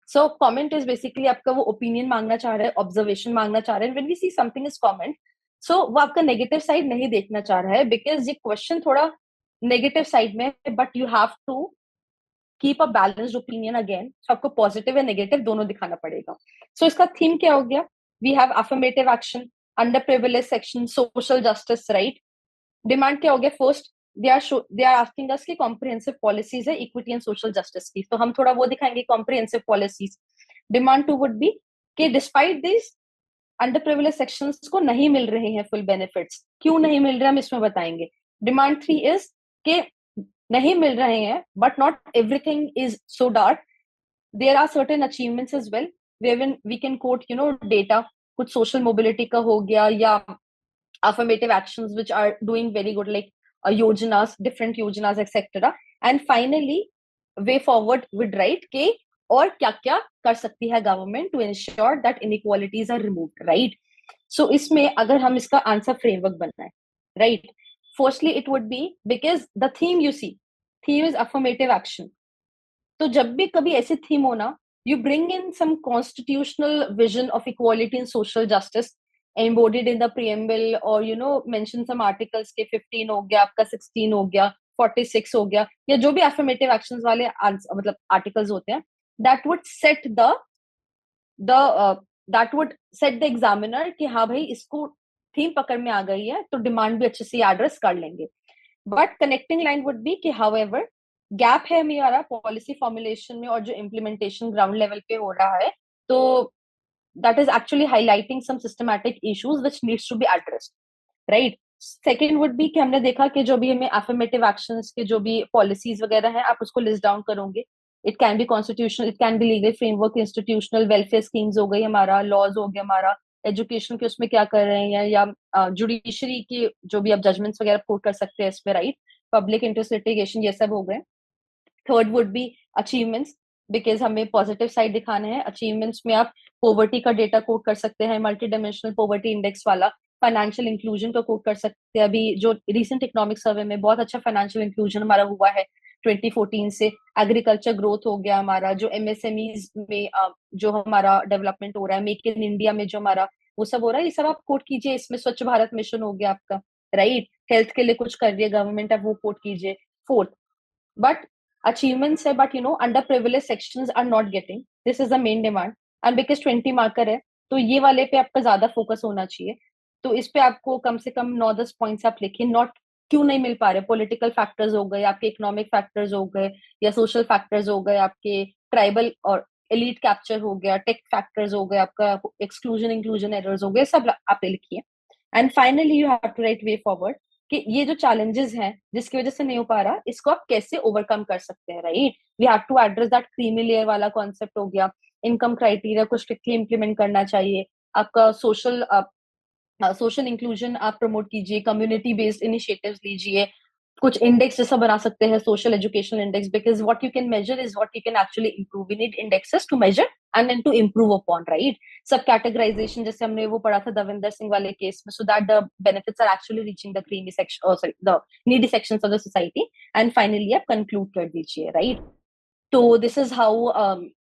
So comment is basically आपका वो opinion मांगना चाह रहा है, observation मांगना चाह रहा है. When we see something is comment, so वो आपका negative side नहीं देखना चाह रहा है, because ये question थोड़ा नेगेटिव साइड में, but you have to keep a balanced opinion again. तो आपको पॉजिटिव या नेगेटिव दोनों दिखाना पड़ेगा। सो इसका थीम क्या हो गया? We have affirmative action, underprivilege section, social justice, right. Demand क्या हो गया? First, they are asking us कि कॉम्प्रिहेंसिव पॉलिसीज है इक्विटी एंड सोशल जस्टिस की, तो हम थोड़ा वो दिखाएंगे comprehensive policies. Demand two would be कि despite this underprivilege sections को नहीं मिल रहे हैं फुल बेनिफिट्स, क्यों नहीं मिल रहे हम इसमें बताएंगे। डिमांड 3 इज कि नहीं मिल रहे हैं but not everything is so dark, there are certain achievements as well, where we can quote data, कुछ सोशल मोबिलिटी का हो गया या affirmative actions which are doing very good, like yojanas, different yojanas, etc. And finally, way forward with right के और क्या क्या कर सकती है government to ensure that inequalities are removed, right. So इसमें अगर हम इसका आंसर फ्रेमवर्क बनाए, right, firstly it would be because the theme you see, theme is affirmative action. तो जब भी कभी ऐसी थीम हो ना, you bring in some constitutional vision of equality and social justice embodied in the preamble, or mention some articles के 15 हो गया आपका, 16 हो गया, 46 हो गया, या जो भी affirmative actions वाले मतलब articles होते हैं, that would set that would set the examiner कि हाँ भाई इसको थीम पकड़ में आ गई है तो डिमांड भी अच्छे से एड्रेस कर लेंगे। But connecting line would be कि हाउएवर गैप है मेरा पॉलिसी फॉर्मुलेशन में और जो इम्प्लीमेंटेशन ग्राउंड लेवल पे हो रहा है, तो that is actually highlighting some systematic issues which needs to be addressed, right? Second would be कि हमने देखा कि जो भी हमें एफर्मेटिव एक्शंस के जो भी पॉलिसीज वगैरह हैं आप उसको लिस्ट डाउन करोगे। It can B constitutional, it can be legal framework, institutional welfare schemes हो गई हमारा, लॉज हो गया हमारा, एजुकेशन के उसमें क्या कर रहे हैं, या जुडिशरी की जो भी आप जजमेंट्स वगैरह कोट कर सकते हैं इसमें, राइट, पब्लिक इंटरेस्ट लिटिगेशन, ये सब हो गए। Third would B achievements, because हमें पॉजिटिव साइड दिखाने हैं। अचीवमेंट्स में आप पॉवर्टी का डेटा कोट कर सकते हैं, मल्टी डायमेंशनल पॉवर्टी इंडेक्स वाला, फाइनेंशियल इंक्लूजन का कोट कर सकते हैं। अभी जो रिसेंट इकोनॉमिक सर्वे में बहुत अच्छा फाइनेंशियल इंक्लूजन हमारा हुआ है 2014 से। एग्रीकल्चर ग्रोथ हो गया हमारा, जो एमएसएमईज में जो हमारा डेवलपमेंट हो रहा है, मेक इन इंडिया में जो हमारा वो सब हो रहा है, ये सब आप कोट कीजिए। इसमें स्वच्छ भारत मिशन हो गया आपका, राइट, हेल्थ के लिए कुछ कर रही है गवर्नमेंट, आप वो कोट कीजिए। फोर्थ, बट achievements है, but underprivileged sections are not getting, this is the main demand, and because 20 marker है तो ये वाले पे आपका ज्यादा फोकस होना चाहिए। तो इस पे आपको कम से कम 9-10 पॉइंट्स आप लिखिए, नॉट क्यों नहीं मिल पा रहे, पॉलिटिकल फैक्टर्स हो गए आपके, इकोनॉमिक फैक्टर्स हो गए, या सोशल फैक्टर्स हो गए आपके, ट्राइबल और एलिट कैप्चर हो गया, टेक फैक्टर्स हो गए आपका, एक्सक्लूजन इंक्लूजन एरर्स हो गए, सब आप लिखिए। And finally you have to write way forward कि ये जो चैलेंजेस हैं जिसकी वजह से नहीं हो पा रहा, इसको आप कैसे ओवरकम कर सकते हैं, right. We have to address that creamy layer वाला कॉन्सेप्ट हो गया, इनकम क्राइटेरिया को स्ट्रिक्टली इंप्लीमेंट करना चाहिए आपका, सोशल इंक्लूजन आप प्रमोट कीजिए, कम्युनिटी बेस्ड इनिशिएटिव्स लीजिए, कुछ इंडेक्स जैसा बना सकते हैं, social educational index, because what you can measure is what you can actually improve, we need indexes to measure and then to improve upon, right. Sub categorisation जैसे हमने वो पढ़ा था दविंदर सिंह वाले केस में, so that the benefits are actually reaching the creamy section, sorry the needy sections of the society. And finally आप conclude कर दीजिए, राइट। तो this is how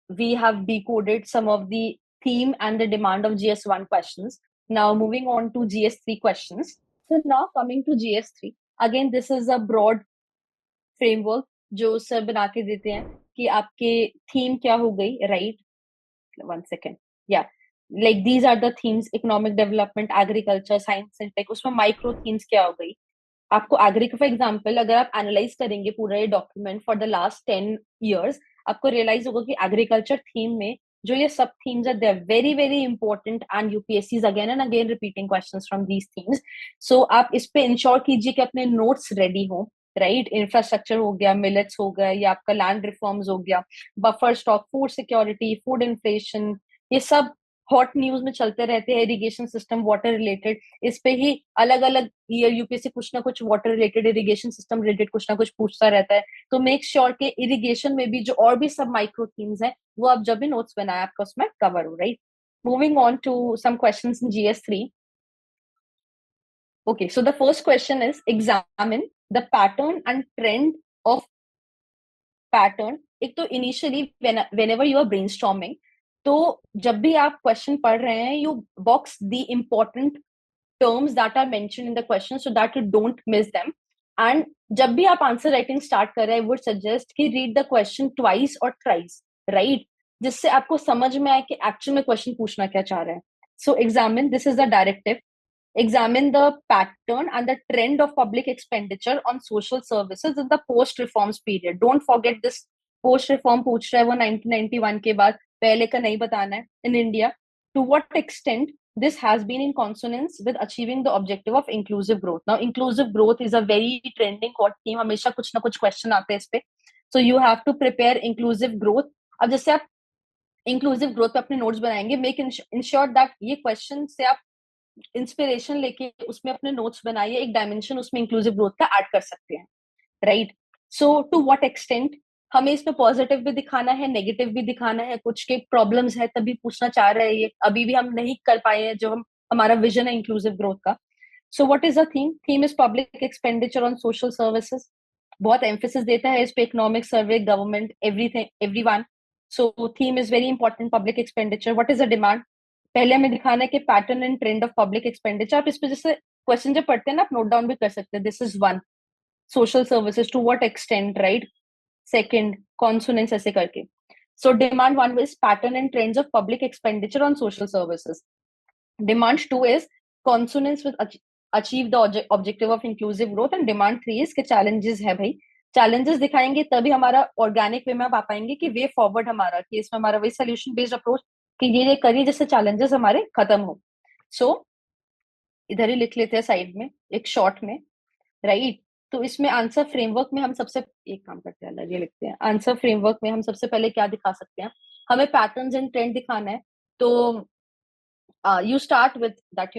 we have decoded some of the theme and the demand of GS1 questions. Now moving on to GS3 questions. So now coming to GS3, again this is a broad framework जो sir बना के देते हैं कि आपके theme क्या हो गई, right, 1 second, yeah, like these are the themes, economic development, agriculture, science and tech, उसमें माइक्रो थीम्स क्या हो गई आपको। एग्री फॉर एग्जाम्पल अगर आप एनालाइज करेंगे पूरा ये document for the last 10 years, आपको रियलाइज होगा कि एग्रीकल्चर थीम में जो ये सब themes are, they are very very important and UPSC again and again repeating questions from these themes. So आप इस पे इंश्योर कीजिए कि अपने नोट्स रेडी हो, राइट। इंफ्रास्ट्रक्चर हो गया, मिलेट्स हो गया, या आपका लैंड रिफॉर्म्स हो गया, buffer stock, food security, food inflation, ये सब हॉट न्यूज में चलते रहते हैं। इरिगेशन सिस्टम, वाटर रिलेटेड, इस पे ही अलग अलग ईयर यूपीएससी कुछ ना कुछ water related, irrigation system related कुछ ना कुछ पूछता रहता है। तो मेक श्योर के इरिगेशन में भी जो और भी सब माइक्रो थीम्स है वो आप जब भी नोट्स बनाए आपका उसमें कवर हो, right. Moving on to some questions in GS3. Okay, so the first question is examine the pattern and trend of pattern. एक तो initially whenever you are brainstorming, तो जब भी आप क्वेश्चन पढ़ रहे हैं, you box the important terms that are mentioned in the question so that you don't miss them. And जब भी आप आंसर राइटिंग स्टार्ट कर रहे हैं, वुड सजेस्ट कि रीड द क्वेश्चन ट्वाइस और थ्राइस, राइट, जिससे आपको समझ में आए कि एक्चुअल में क्वेश्चन पूछना क्या चाह रहे हैं. So examine, this is the directive, examine the pattern and the trend of public expenditure on social services in the post reforms period. Don't forget this. Post reform पूछ रहा है वो 1991 के बाद, पहले का नहीं बताना है. In India, to what extent this has been in consonance with achieving the objective of inclusive growth. Now inclusive growth is a very trending hot theme, हमेशा कुछ ना कुछ क्वेश्चन आते हैं इस पे. So you have to prepare inclusive growth. अब जैसे आप इंक्लूसिव ग्रोथ पे अपने नोट्स बनाएंगे, मेक इंश्योर दैट ये क्वेश्चन से आप इंस्पिरेशन लेके उसमें अपने नोट्स बनाइए, एक डायमेंशन उसमें इंक्लूसिव ग्रोथ का ऐड कर सकते हैं, right. So to what extent हमें इसमें पॉजिटिव भी दिखाना है, नेगेटिव भी दिखाना है, कुछ के प्रॉब्लम्स है तभी पूछना चाह रहे हैं, ये अभी भी हम नहीं कर पाए हैं जो हम हमारा विजन है इंक्लूसिव ग्रोथ का. सो what is the theme? Theme is public expenditure on social services. बहुत एम्फेसिस देता है इस पे, economic survey, government, everything, everyone. So theme is very important, public expenditure. What is the demand? पहले हमें दिखाना है कि pattern and trend of public expenditure. आप इस पे जैसे क्वेश्चन जब पढ़ते हैं ना, आप नोट डाउन भी कर सकते हैं. This is one, social services to what extent, right. Second, consonance, ऐसे करके. So demand one is pattern and trends of public expenditure on social services. Demand two is consonance with achieve the objective of inclusive growth. And demand three is के challenges है भाई, challenges दिखाएंगे तभी हमारा organic way में आप आ पाएंगे कि वे फॉरवर्ड हमारा, कि इसमें हमारा वही सोल्यूशन बेस्ड अप्रोच कि ये करिए जिससे चैलेंजेस हमारे खत्म हो. सो इधर ही लिख लेते हैं साइड में एक शॉर्ट में, राइट. तो इसमें आंसर फ्रेमवर्क में हम सबसे एक काम करते हैं, अलग ये लिखते हैं. आंसर फ्रेमवर्क में हम सबसे पहले क्या दिखा सकते हैं? हमें पैटर्न्स एंड ट्रेंड दिखाना है. तो you start with that,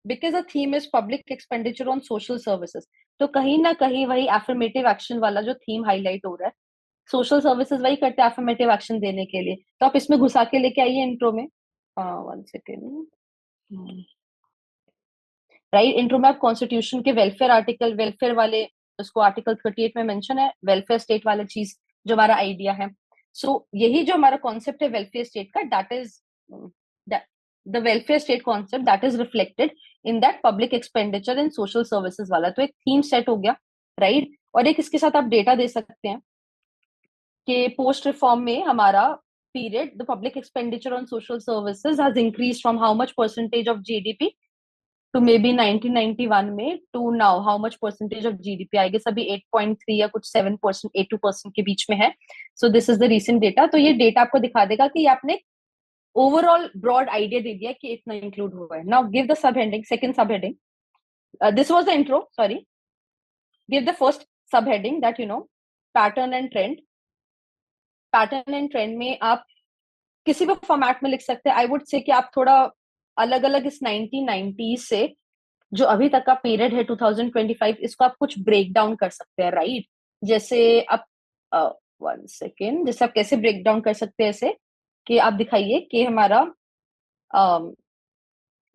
because the theme is public expenditure on social services. तो कहीं ना कहीं वही एफर्मेटिव एक्शन वाला जो थीम हाईलाइट हो रहा है, सोशल सर्विसेज वही करते हैं एफर्मेटिव एक्शन देने के लिए. तो आप इसमें घुसा के लेके आइए इंट्रो में. One second, right. इंट्रो में आप कॉन्स्टिट्यूशन के वेलफेयर आर्टिकल, वेलफेयर वाले उसको आर्टिकल 38 में मेंशन है, वेलफेयर स्टेट वाला चीज जो हमारा आइडिया है. सो यही जो हमारा कॉन्सेप्ट है वेलफेयर स्टेट का, that is the welfare state concept that is reflected in that public expenditure in social services वाला. तो एक थीम सेट हो गया, राइट. और एक इसके साथ आप डेटा दे सकते हैं कि पोस्ट रिफॉर्म में हमारा period the public expenditure on social services has increase from how much percentage of GDP to maybe 1991 में to now how much percentage of GDP. I guess अभी 8.3 या कुछ 7%, 8-2% के बीच में है. So this is the recent data. तो ये data आपको दिखा देगा कि आपने ओवरऑल ब्रॉड आइडिया दे दिया कि इतना इंक्लूड हुआ है. Now give the subheading, second subheading. This was the intro, sorry. Give the first subheading that pattern and trend. Pattern and trend में आप किसी भी फॉर्मेट में लिख सकते हैं. आई वुड से कि आप थोड़ा अलग अलग इस 1990 से जो अभी तक का पीरियड है 2025, इसको आप कुछ ब्रेक डाउन कर सकते हैं, राइट. जैसे आप वन सेकेंड, जैसे आप कैसे ब्रेक डाउन कर सकते हैं ऐसे कि आप दिखाइए कि हमारा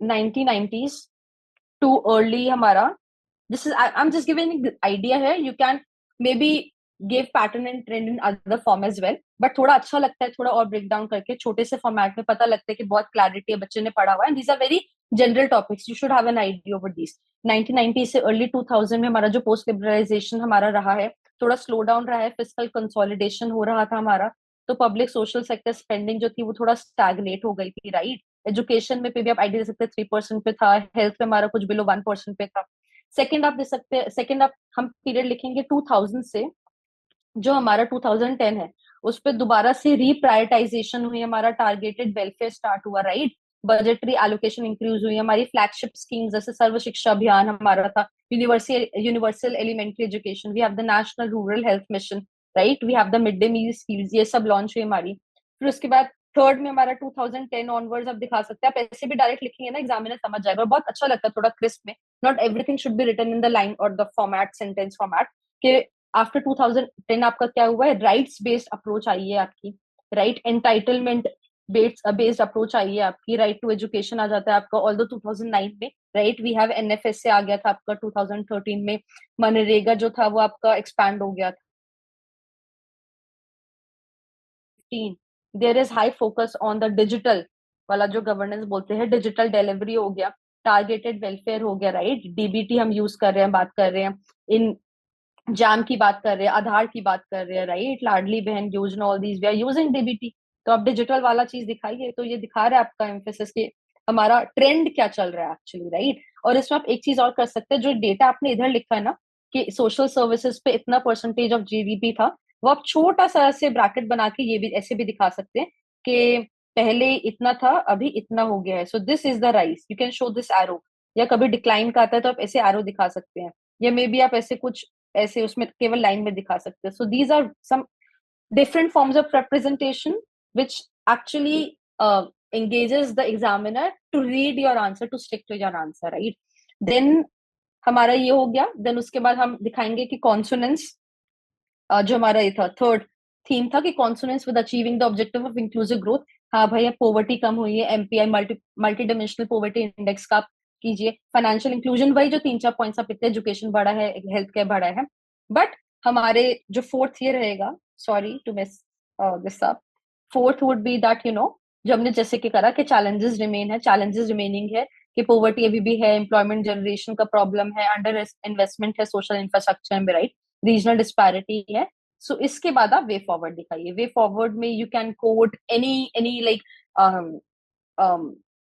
1990s टू अर्ली हमारा, this is I am just giving idea है. You can maybe give pattern and trend in other form as well, but थोड़ा अच्छा लगता है थोड़ा और ब्रेक डाउन करके छोटे से फॉर्मेट में, पता लगता है कि बहुत क्लैरिटी है, बच्चे ने पढ़ा हुआ है. These are very general topics, you should have an idea over this. 1990 से अर्ली 2000 में हमारा जो पोस्ट लिबरलाइजेशन हमारा रहा है, थोड़ा स्लो डाउन रहा है, फिजिकल कंसोलिडेशन हो रहा था हमारा. तो पब्लिक सोशल सेक्टर स्पेंडिंग जो थी वो थोड़ा स्टैगनेट हो गई थी, राइट. एजुकेशन में पे भी आप आइडिया दे सकते हैं 3% पे था, हेल्थ में हमारा कुछ बिलो 1% पे था. सेकंड आप दे सकते हैं, सेकंड आप हम पीरियड लिखेंगे 2000 से जो हमारा 2010 है उस पर दोबारा से रीप्रायोरिटाइजेशन हुई, हमारा टारगेटेड वेलफेयर स्टार्ट हुआ, राइट. बजटरी एलोकेशन इंक्रीज हुई, हमारी फ्लैगशिप स्कीम्स जैसे सर्व शिक्षा अभियान हमारा था, universal elementary education, we have the national rural health mission, right. We have the mid day meal schemes, ये सब लॉन्च हुई हमारी. फिर उसके बाद थर्ड में हमारा 2010 ऑनवर्ड्स आप दिखा सकते हैं. आप ऐसे भी डायरेक्ट लिखेंगे ना, एग्जामिनर समझ जाएगा और बहुत अच्छा लगता है थोड़ा क्रिस्प में. Not everything should be written in the line और द फॉर्मेट, सेंटेंस फॉर्मेट. कि आफ्टर 2010 आपका क्या हुआ है, राइट्स बेस्ड अप्रोच आई है आपकी, right. Entitlement based approach I है आपकी, राइट टू एजुकेशन आ जाता है आपका. ऑल्दो 2009 में, राइट, वी हैव एनएफएसए आ गया था आपका 2013 में. मनरेगा जो था वो आपका एक्सपैंड हो गया था. There is high focus on the digital वाला जो गवर्नेंस बोलते हैं, डिजिटल डिलीवरी हो गया, टारगेटेड वेलफेयर हो गया, राइट. डीबीटी हम यूज कर रहे हैं, बात कर रहे हैं. इन जैम की बात कर रहे हैं, आधार की बात कर रहे हैं, right, Ladli Behna Yojana, all these we are using DBT. तो आप डिजिटल वाला चीज दिखाइए, तो ये दिखा रहा है आपका एम्फेसिस कि हमारा ट्रेंड क्या चल रहा है एक्चुअली, राइट। और इसमें आप एक चीज और कर सकते हैं, जो डेटा आपने इधर लिखा है ना कि सोशल सर्विसेज पे इतना परसेंटेज ऑफ जीडीपी था, वो आप छोटा सा ऐसे ब्रैकेट बना के ये भी ऐसे भी दिखा सकते हैं कि पहले इतना था, अभी इतना हो गया है, सो this is the rise, you can show this arrow. या कभी डिक्लाइन का आता है तो आप ऐसे एरो दिखा सकते हैं, या मे बी आप ऐसे कुछ ऐसे उसमें केवल लाइन में दिखा सकते हैं। So these are some different forms of representation which actually engages the examiner to read your answer, to stick to your answer, right? Then हमारा ये हो गया। देन उसके बाद हम दिखाएंगे कि कॉन्सोनेंस, जो हमारा ये था थर्ड थीम था कि consonance with achieving the objective of inclusive growth. हाँ भाई, पॉवर्टी कम हुई है, MPI multi dimensional poverty index का आप कीजिए, फाइनेंशियल इंक्लूजन वही जो 3-4 पॉइंट्स आप इतने, एजुकेशन बढ़ा है, हेल्थ केयर बढ़ा है। बट हमारे जो फोर्थ ये रहेगा, sorry to miss this up, fourth would be that जो हमने जैसे कि करा कि चैलेंजेस रिमेन है, चैलेंजेस रिमेनिंग है, कि पॉवर्टी अभी भी है, एम्प्लॉयमेंट जनरेशन का प्रॉब्लम है, अंडर इन्वेस्टमेंट है सोशल इंफ्रास्ट्रक्चर में, राइट, रीजनल डिस्पैरिटी है। सो इसके बाद आप वे फॉरवर्ड दिखाइए। वे फॉरवर्ड में you can quote any like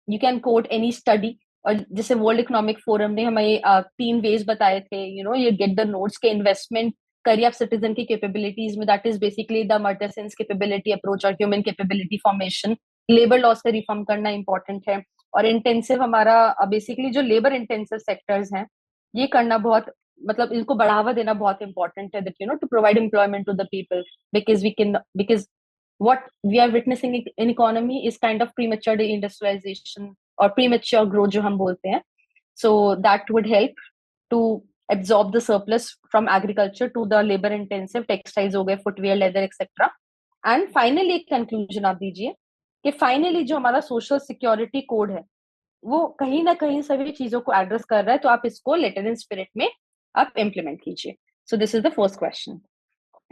you can quote any study. और जैसे वर्ल्ड इकोनॉमिक फोरम ने हमें 3 वेज बताए थे, ये गेट द नोट्स के इन्वेस्टमेंट करिए आप सिटीजन की कैपेबिलिटीज में, दैट इज बेसिकली द मर्टेसेंस कैपेबिलिटी अप्रोच और human capability formation. Labour laws का रिफॉर्म करना इंपॉर्टेंट है। और इंटेंसिव हमारा बेसिकली जो लेबर इंटेंसिव सेक्टर्स हैं, ये करना बहुत, मतलब इनको बढ़ावा देना बहुत इंपॉर्टेंट है, that to provide employment to the people, because what we are witnessing in economy is kind of premature deindustrialization or premature growth जो हम बोलते हैं। So that would help to absorb the surplus from agriculture to the labor intensive textiles हो गए, footwear, leather, etc. And finally एक conclusion आप दीजिए कि finally जो हमारा social security code है, वो कहीं ना कहीं सभी चीजों को एड्रेस कर रहा है, तो आप इसको लेटर इन स्पिरिट में आप इम्प्लीमेंट कीजिए। So this is the first question.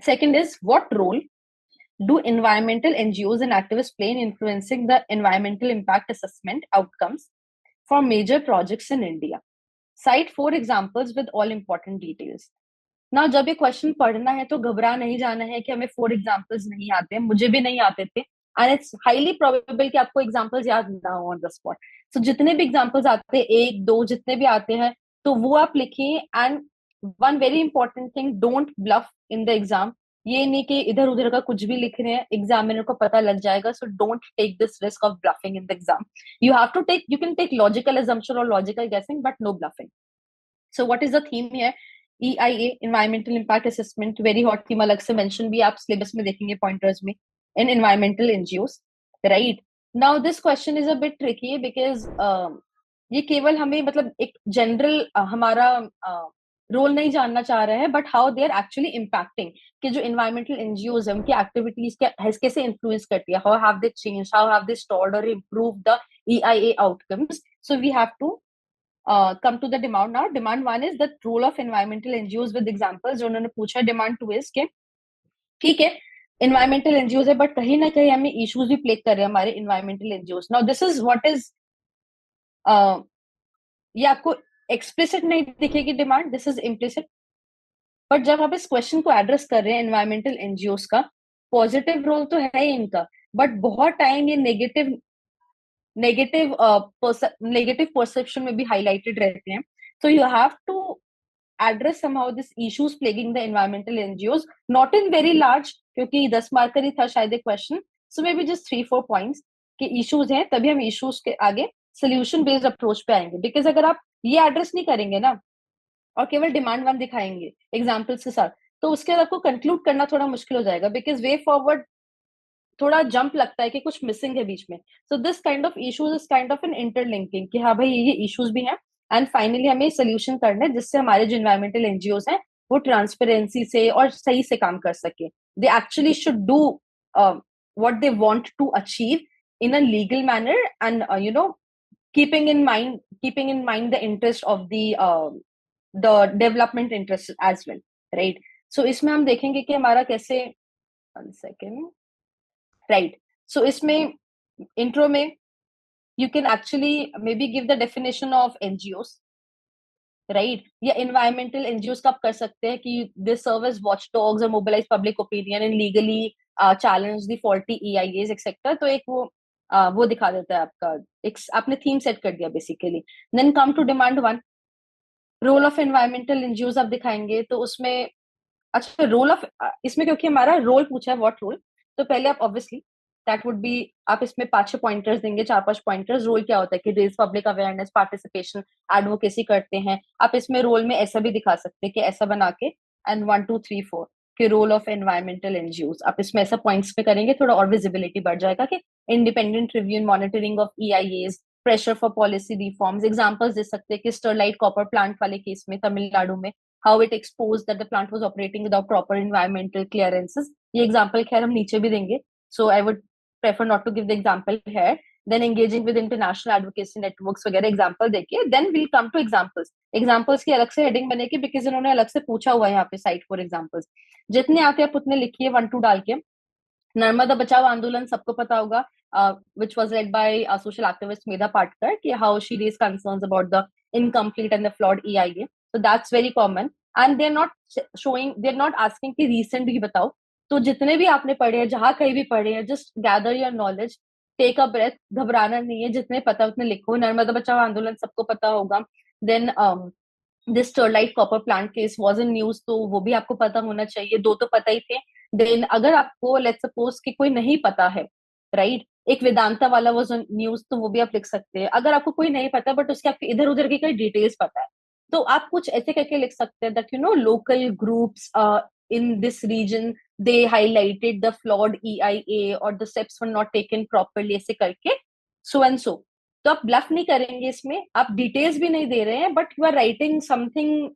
Second is what role do environmental NGOs and activists play in influencing the environmental impact assessment outcomes for major projects in India? Cite 4 examples with all important details. Now, जब ये question पढ़ना है तो घबरा नहीं जाना है कि हमें 4 एग्जाम्पल्स नहीं आते हैं, मुझे भी नहीं आते थे, एंड इट्स हाईली प्रोबेबल कि आपको एग्जाम्पल्स याद ना हो ऑन द स्पॉट। सो जितने भी एग्जाम्पल्स आते हैं, 1-2 जितने भी आते हैं, तो वो आप लिखिए। And one very important thing, don't bluff in the exam. ये नहीं कि इधर उधर का कुछ भी लिख रहे हैं, एग्जामिनर को पता लग जाएगा। So don't take this risk of bluffing in the exam. You have to take, you can take logical assumption और logical guessing, but no bluffing. So what is the theme here? EIA, environmental impact assessment, very hot theme, अलग से mention भी आप syllabus में देखेंगे pointers में, in environmental NGOs, right. Now this question is a bit tricky because ये केवल हमें मतलब एक जनरल हमारा रोल नहीं जानना चाह रहा है, but how they are actually impacting, कि जो इन्वायरमेंटल एनजीओज है उनकी एक्टिविटीज कैसे इन्फ्लुएंस करती है, how have they change, how have they stored और improve the EIA outcomes. So we have to come to the demand now. Demand 1 is the role of environmental NGOs with examples जो उन्होंने पूछा। demand 2 is के ठीक है, environmental NGOs है, but कहीं ना कहीं हमें issues भी प्ले कर रहे हैं हमारे environmental NGOs। now this is what is ये आपको explicit नहीं दिखेगी demand, this is implicit। But जब आप इस क्वेश्चन को एड्रेस कर रहे हैं environmental NGOs का, पॉजिटिव रोल तो है इनका, बट बहुत टाइम ये नेगेटिव नेगेटिव परसेप्शन में भी हाईलाइटेड रहते हैं। so you have to address somehow these issues plaguing the environmental NGOs, not in very large, क्योंकि 10 मार्क का ही था शायद question. So may be just 3-4 points के इश्यूज हैं, तभी हम इश्यूज के आगे सोल्यूशन बेस्ड अप्रोच पे आएंगे। बिकॉज अगर आप ये एड्रेस नहीं करेंगे ना और केवल डिमांड 1 दिखाएंगे एग्जाम्पल्स के साथ, तो उसके बाद आपको कंक्लूड करना थोड़ा मुश्किल हो जाएगा, बिकॉज वे फॉरवर्ड थोड़ा जंप लगता है कि कुछ मिसिंग है बीच में। So this kind of issues is kind of an interlinking कि हाँ भाई ये इश्यूज भी हैं, एंड फाइनली हमें सोल्यूशन करना है जिससे हमारे जो इन्वायरमेंटल एनजीओज हैं वो ट्रांसपेरेंसी से और सही से काम कर सके। They actually should do what they want to achieve in a legal manner, and keeping in mind the interest of the development interest as well, right? So इसमें हम देखेंगे कि हमारा कैसे, 1 second, right? So इसमें intro में you can actually maybe give the definition of NGOs, right? या environmental NGO का आप कर सकते हैं कि they serve as watch dogs और mobilise public opinion and legally challenge the faulty EIS etcetera. तो एक वो दिखा देता है आपका, एक आपने थीम सेट कर दिया basically. Then come to demand one, role of environmental NGO आप दिखाएंगे तो उसमें, अच्छा रोल ऑफ, इसमें क्योंकि हमारा रोल पूछा है व्हाट रोल, तो पहले आप ऑब्वियसली दैट वुड बी, आप इसमें 5-6 पॉइंटर्स देंगे, 4-5 पॉइंटर्स। रोल क्या होता है कि raise public awareness, participation, advocacy करते हैं। आप इसमें रोल में ऐसा भी दिखा सकते हैं कि ऐसा बना के, एंड 1 2 3 4 के रोल ऑफ एनवायरमेंटल एनजीओ आप इसमें ऐसा पॉइंट्स पे करेंगे, थोड़ा और विजिबिलिटी बढ़ जाएगा कि independent review and monitoring of EIS, pressure for policy reforms. Examples दे सकते हैं कि स्टरलाइट कॉपर प्लांट वाले केस में तमिलनाडु में, how it exposed that the plant was operating without proper environmental clearances. ये example खैर हम नीचे भी देंगे, so I would prefer not to give the example here. Then engaging with international advocacy networks वगैरह example देके, then we'll come to examples. Examples की अलग से heading बनेगी because इन्होंने अलग से पूछा हुआ है यहाँ पे cite for examples। जितने आते हैं आप उतने लिखिए 1-2 डाल के। नर्मदा बचाओ आंदोलन सबको पता होगा, which was led by social activist Medha Patkar, कि how she raised concerns about the incomplete and the flawed EIA. So that's very common, and they're not showing, they're not asking कि recent भी बताओ। तो जितने भी आपने पढ़े हैं, जहां कहीं भी पढ़े हैं, just gather your knowledge, take a breath, घबराना नहीं है, जितने पता उतने लिखो। नर्मदा बचाओ आंदोलन सबको पता होगा। Then this Sterlite copper plant case was in news, तो वो भी आपको पता होना चाहिए, दो तो पता ही थे। देन अगर आपको लेट्स सपोज कि कोई नहीं पता है, राइट, एक वेदांता वाला वाज इन न्यूज, तो वो भी आप लिख सकते हैं। अगर आपको कोई नहीं पता बट उसके आपके इधर उधर की कई डिटेल्स पता है, तो आप कुछ ऐसे करके लिख सकते हैं that you know local groups in this region they highlighted the flawed EIA और the steps were not taken properly, ऐसे करके सो एंड सो। तो आप ब्लफ नहीं करेंगे इसमें, आप डिटेल्स भी नहीं दे रहे हैं, but you are writing something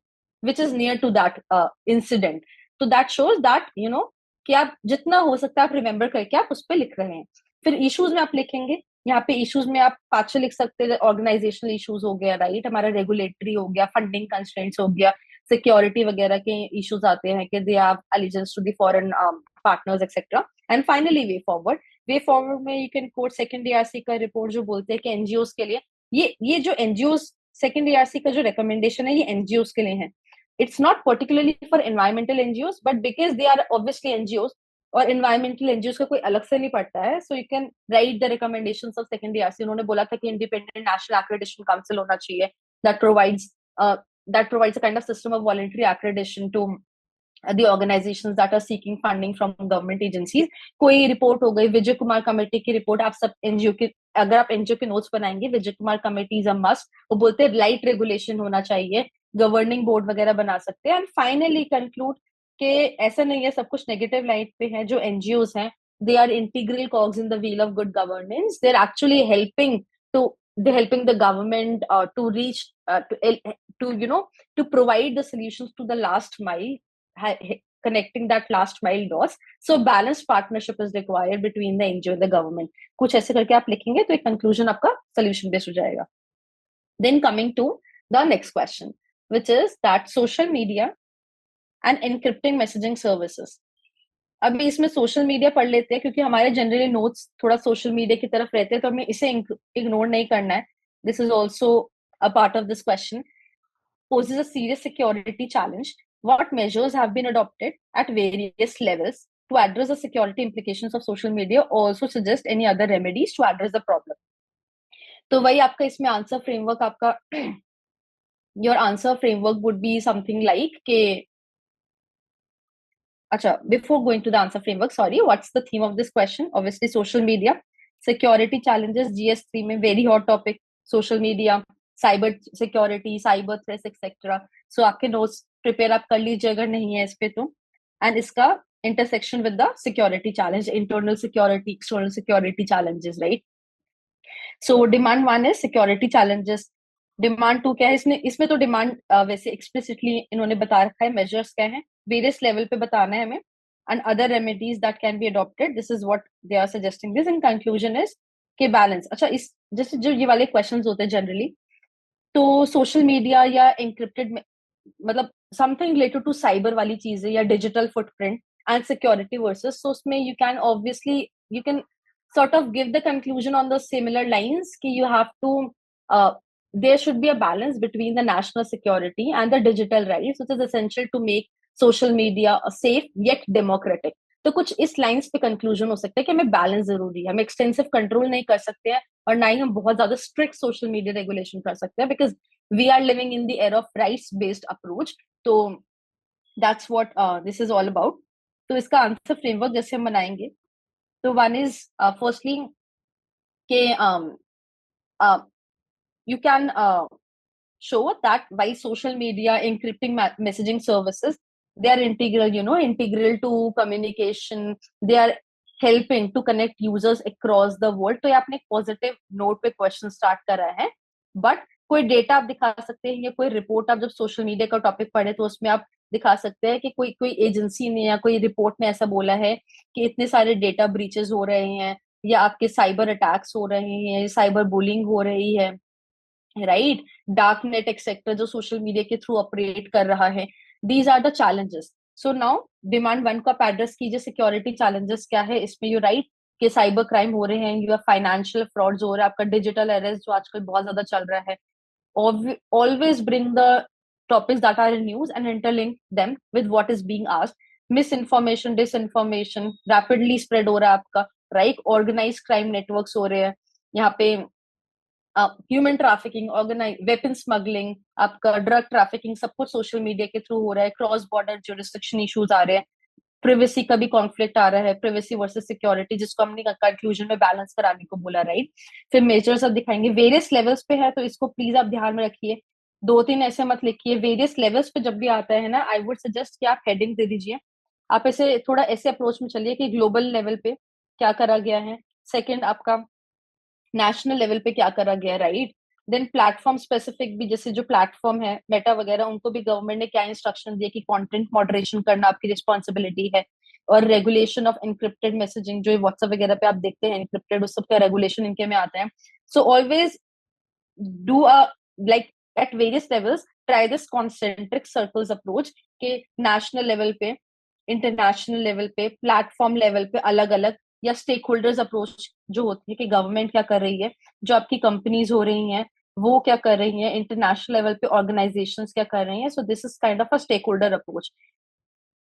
which is near to that incident. तो that shows that you know कि आप जितना हो सकता है आप रिमेम्बर करके आप उस पर लिख रहे हैं। फिर इश्यूज में आप लिखेंगे, यहाँ पे इश्यूज में आप 5 लिख सकते हैं। ऑर्गेनाइजेशनल इश्यूज हो गया, राइट, हमारा रेगुलेटरी हो गया, फंडिंग कंस्ट्रेंट्स हो गया, सिक्योरिटी वगैरह के इश्यूज आते हैं कि they have allegiance to the foreign partners etcetera. And finally way forward में you can quote second ERC का रिपोर्ट जो बोलते हैं कि एनजीओ के लिए, ये जो एनजीओ सेकंड ईआरसी का जो रिकमेंडेशन है ये एनजीओ के लिए है। It's not particularly for environmental NGO, but because they are obviously NGO और एनवायरमेंटल एनजीओ का कोई अलग से नहीं पड़ता है, so you can write the recommendations of second ERC. उन्होंने बोला था कि इंडिपेंडेंट नेशनल एक्रेडिटेशन काउंसिल होना चाहिए that provides a kind of system of voluntary accreditation to the organizations that are seeking funding from government agencies। कोई report हो गई, विजय Kumar committee की रिपोर्ट, आप सब एनजीओ के, अगर आप एनजीओ के नोट्स बनाएंगे, Vijay Kumar committee is a must. वो बोलते हैं लाइट रेगुलेशन होना चाहिए, गवर्निंग बोर्ड वगैरह बना सकते हैं। एंड फाइनली कंक्लूड के ऐसा नहीं है सब कुछ नेगेटिव लाइट पे है, जो एनजीओ हैं they are integral cogs in the wheel of good governance। They're actually helping the government to reach to you know to provide the solutions to the last mile, connecting that last mile dots। So balanced partnership is required between the NGO and the government। कुछ ऐसे करके आप लिखेंगे तो एक conclusion आपका solution based हो जाएगा। Then coming to the next question, which is that social media and encrypting messaging services। अभी इसमें सोशल मीडिया पढ़ लेते हैं क्योंकि हमारे जनरली नोट्स थोड़ा सोशल मीडिया की तरफ रहते हैं, तो हमें इसे इग्नोर नहीं करना है। This is also a part of this question. poses a serious security challenge। What measures have been adopted at various levels to address the security implications of social media? Also suggest any other remedies to address the problem। तो वही आपका इसमें answer framework आपका your answer framework would be something like के अच्छा, before going to the answer framework, sorry, what's the theme of this question? Obviously social media, security challenges, GS3 में very hot topic, social media, cyber security, cyber threats etc। so आपके notes prepare आप कर लीजिए अगर नहीं है इस पे तो। and इसका intersection with the security challenge, internal security, external security challenges, right? so demand 1 is security challenges। Demand 2 क्या है? इसमें तो डिमांड वैसे एक्सप्लिसिटली इन्होंने बता रखा है, मेजर्स क्या है वेरियस लेवल पे बताना है हमें, and other remedies that can be adopted. This is what they are suggesting. This in conclusion is के बैलेंस। अच्छा, इस जैसे जो ये वाले क्वेश्चंस होते हैं जनरली, तो सोशल मीडिया या एंक्रिप्टेड मतलब समथिंग रिलेटेड टू साइबर वाली चीजें या digital footprint and security versus, so उसमें you can obviously you can sort of give the conclusion on the similar lines कि you have to there should be a balance between the national security and the digital rights, which is essential to make social media a safe yet democratic. तो कुछ इस lines पे conclusion हो सकता है कि हमें बैलेंस जरूरी है, हम एक्सटेंसिव कंट्रोल नहीं कर सकते हैं और ना ही हम बहुत ज्यादा स्ट्रिक्ट सोशल मीडिया रेगुलेशन कर सकते हैं, because we are living in the era of rights based approach. तो that's what this is all about. तो इसका आंसर फ्रेमवर्क जैसे हम बनाएंगे, तो वन इज फर्स्टली के you can show that why social media encrypting messaging services, they are integral, integral to communication. They are helping to connect users across the world. तो ये आपने एक पॉजिटिव नोट पे क्वेश्चन स्टार्ट करा है. But कोई data आप दिखा सकते हैं या कोई रिपोर्ट आप जब सोशल मीडिया का टॉपिक पढ़े तो उसमें आप दिखा सकते हैं कि कोई एजेंसी ने या कोई रिपोर्ट ने ऐसा बोला है कि इतने सारे डेटा ब्रीचेस हो रहे हैं, या आपके साइबर अटैक्स हो रहे हैं, साइबर बुलिंग हो रही है, राइट, डार्क नेट एक्सेट्रा जो सोशल मीडिया के थ्रू ऑपरेट कर रहा है. These are the challenges. So now demand one को आप एड्रेस कीजिए. सिक्योरिटी चैलेंजेस क्या है इसमें? यू राइट कि साइबर क्राइम हो रहे हैं, यू फाइनेंशियल फ्रॉड हो रहा है, आपका डिजिटल अरेस्ट जो आजकल बहुत ज्यादा चल रहा है. Always bring the topics that are in news and interlink them with what is being asked. Misinformation, disinformation rapidly spread हो रहा है आपका, राइट. ऑर्गेनाइज क्राइम नेटवर्क्स हो रहे हैं यहाँ पे, human trafficking, organise weapon smuggling, आपका ड्रग ट्रैफिकिंग, सब कुछ सोशल मीडिया के थ्रू हो रहा है. क्रॉस बॉर्डर जुरिस्डिक्शन इश्यूज आ रहे हैं, प्रिवेसी का भी कॉन्फ्लिक्ट आ रहा है, प्रिवेसी वर्सेस सिक्योरिटी, जिसको हमने कंक्लूजन में बैलेंस कराने को बोला, राइट. फिर मेजर्स अब दिखाएंगे, वेरियस लेवल्स पे है, तो इसको प्लीज आप ध्यान में रखिए. दो तीन ऐसे मत लिखिए. वेरियस लेवल्स पे जब भी आता है ना, आई वुड सजेस्ट कि आप हेडिंग दे दीजिए. आप ऐसे थोड़ा ऐसे अप्रोच में चलिए कि ग्लोबल लेवल पे क्या करा गया है, सेकेंड आपका नेशनल लेवल पे क्या करा गया, राइट. देन प्लेटफॉर्म स्पेसिफिक भी, जैसे जो प्लेटफॉर्म है मेटा वगैरह, उनको भी गवर्नमेंट ने क्या इंस्ट्रक्शन दिए कि कंटेंट मॉडरेशन करना आपकी रिस्पॉन्सिबिलिटी है. और रेगुलेशन ऑफ एनक्रिप्टेड मैसेजिंग, जो व्हाट्सएप वगैरह पे आप देखते हैं एनक्रिप्टेड, उस सब का रेगुलेशन इनके में आता है. So always do a like at various levels try this concentric circles approach के नेशनल लेवल पे, इंटरनेशनल लेवल पे, प्लेटफॉर्म लेवल पे अलग अलग, या स्टेक होल्डर्स अप्रोच जो होती है कि गवर्नमेंट क्या कर रही है, जो आपकी कंपनीज हो रही हैं वो क्या कर रही हैं, इंटरनेशनल लेवल पे ऑर्गेनाइजेशंस क्या कर रही हैं. So this is kind of a stakeholder approach,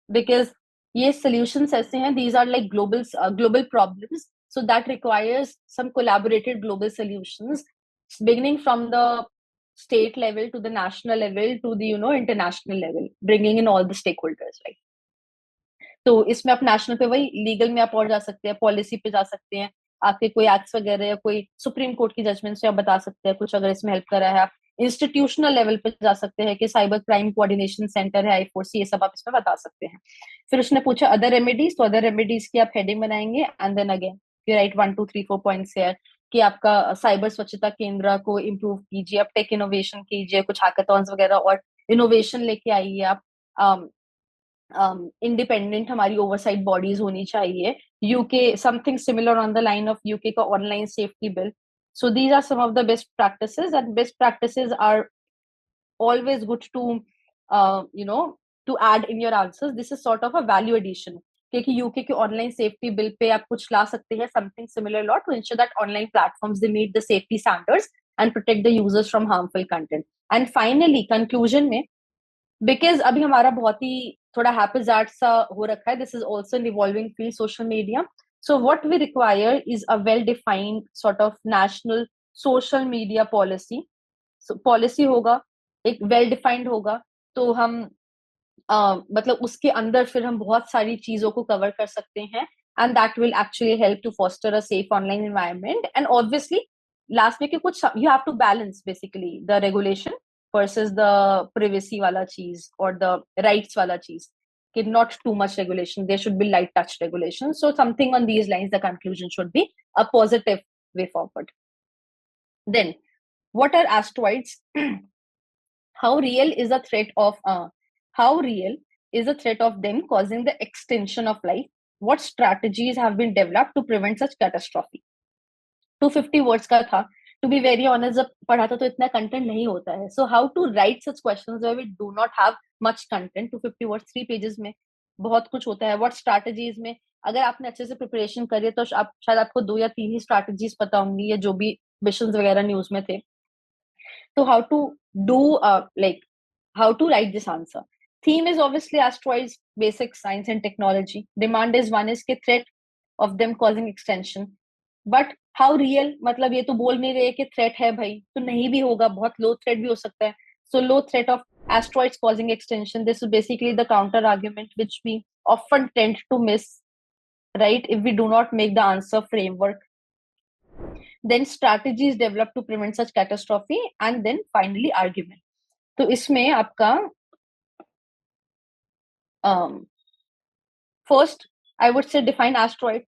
because ये solutions ऐसे हैं, these are like global problems, so that requires some collaborated global solutions, beginning from the state level to the national level to the international level, bringing in all the stakeholders, right. तो इसमें आप national पे वही, legal में आप और जा सकते हैं, पॉलिसी पे जा सकते हैं, आपके कोई एक्ट्स वगैरह या कोई सुप्रीम कोर्ट की जजमेंट से आप बता सकते हैं कुछ, अगर इसमें हेल्प करा है. आप इंस्टीट्यूशनल लेवल पे जा सकते हैं कि साइबर क्राइम कोऑर्डिनेशन सेंटर है, I4C, ये सब आप इसमें बता सकते हैं. फिर उसने पूछा अदर रेमेडीज, तो अदर रेमेडीज की आप हेडिंग बनाएंगे and then again you write 1 2 3 4 points है कि आपका साइबर स्वच्छता केंद्र को इम्प्रूव कीजिए, आप टेक इनोवेशन कीजिए, कुछ हैकाथॉन्स वगैरह और इनोवेशन लेके आइए आप. इंडिपेंडेंट हमारी ओवरसाइट बॉडीज होनी चाहिए. UK something similar on the line of UK का online safety bill. So these are some of the best practices, and best practices are always good to to add in your answers. This is sort of a value addition, क्योंकि UK के online safety bill पे आप कुछ ला सकते हैं, something similar law, to ensure that online platforms they meet the safety standards and protect the users from harmful content. And finally conclusion में, because अभी हमारा बहुत ही थोड़ा हैप्पीजार्ट सा हो रखा है, this is also an evolving field social media. So what we require is a well defined sort of national social media policy. Policy होगा, एक वेल डिफाइंड होगा, तो हम मतलब उसके अंदर फिर हम बहुत सारी चीजों को कवर कर सकते हैं, and that will actually help to foster a safe online environment. And obviously last में कि कुछ you have to balance basically the regulation versus the privacy wala cheese or the rights wala cheese. Okay, not too much regulation. There should be light touch regulation. So something on these lines, the conclusion should be a positive way forward. Then, what are asteroids? How real is the threat of them causing the extinction of life? What strategies have been developed to prevent such catastrophe? 250 words का था. To be very honest, जब पढ़ा था तो इतना content नहीं होता है. So how to write such questions where we do not have much content? 250 words 3 pages में बहुत कुछ होता है. What strategies में, अगर आपने अच्छे से प्रिपरेशन करी है तो आप शायद आपको 2 या 3 ही स्ट्रैटेजीज पता होंगी, या जो भी विशंस वगैरह न्यूज में थे. So how to do how to write this answer? Theme is obviously asteroids, basic science and technology. Demand is one is के threat of them causing extension. But how real, मतलब ये तो बोल नहीं रहे कि threat है भाई, तो नहीं भी होगा, बहुत low threat भी हो सकता है. So low threat of asteroids causing extension. This is basically the counter argument which we often tend to miss, right? If we do not make the answer framework. Then strategies developed to prevent such catastrophe, and then finally argument. तो इसमें आपका first I would say define asteroid.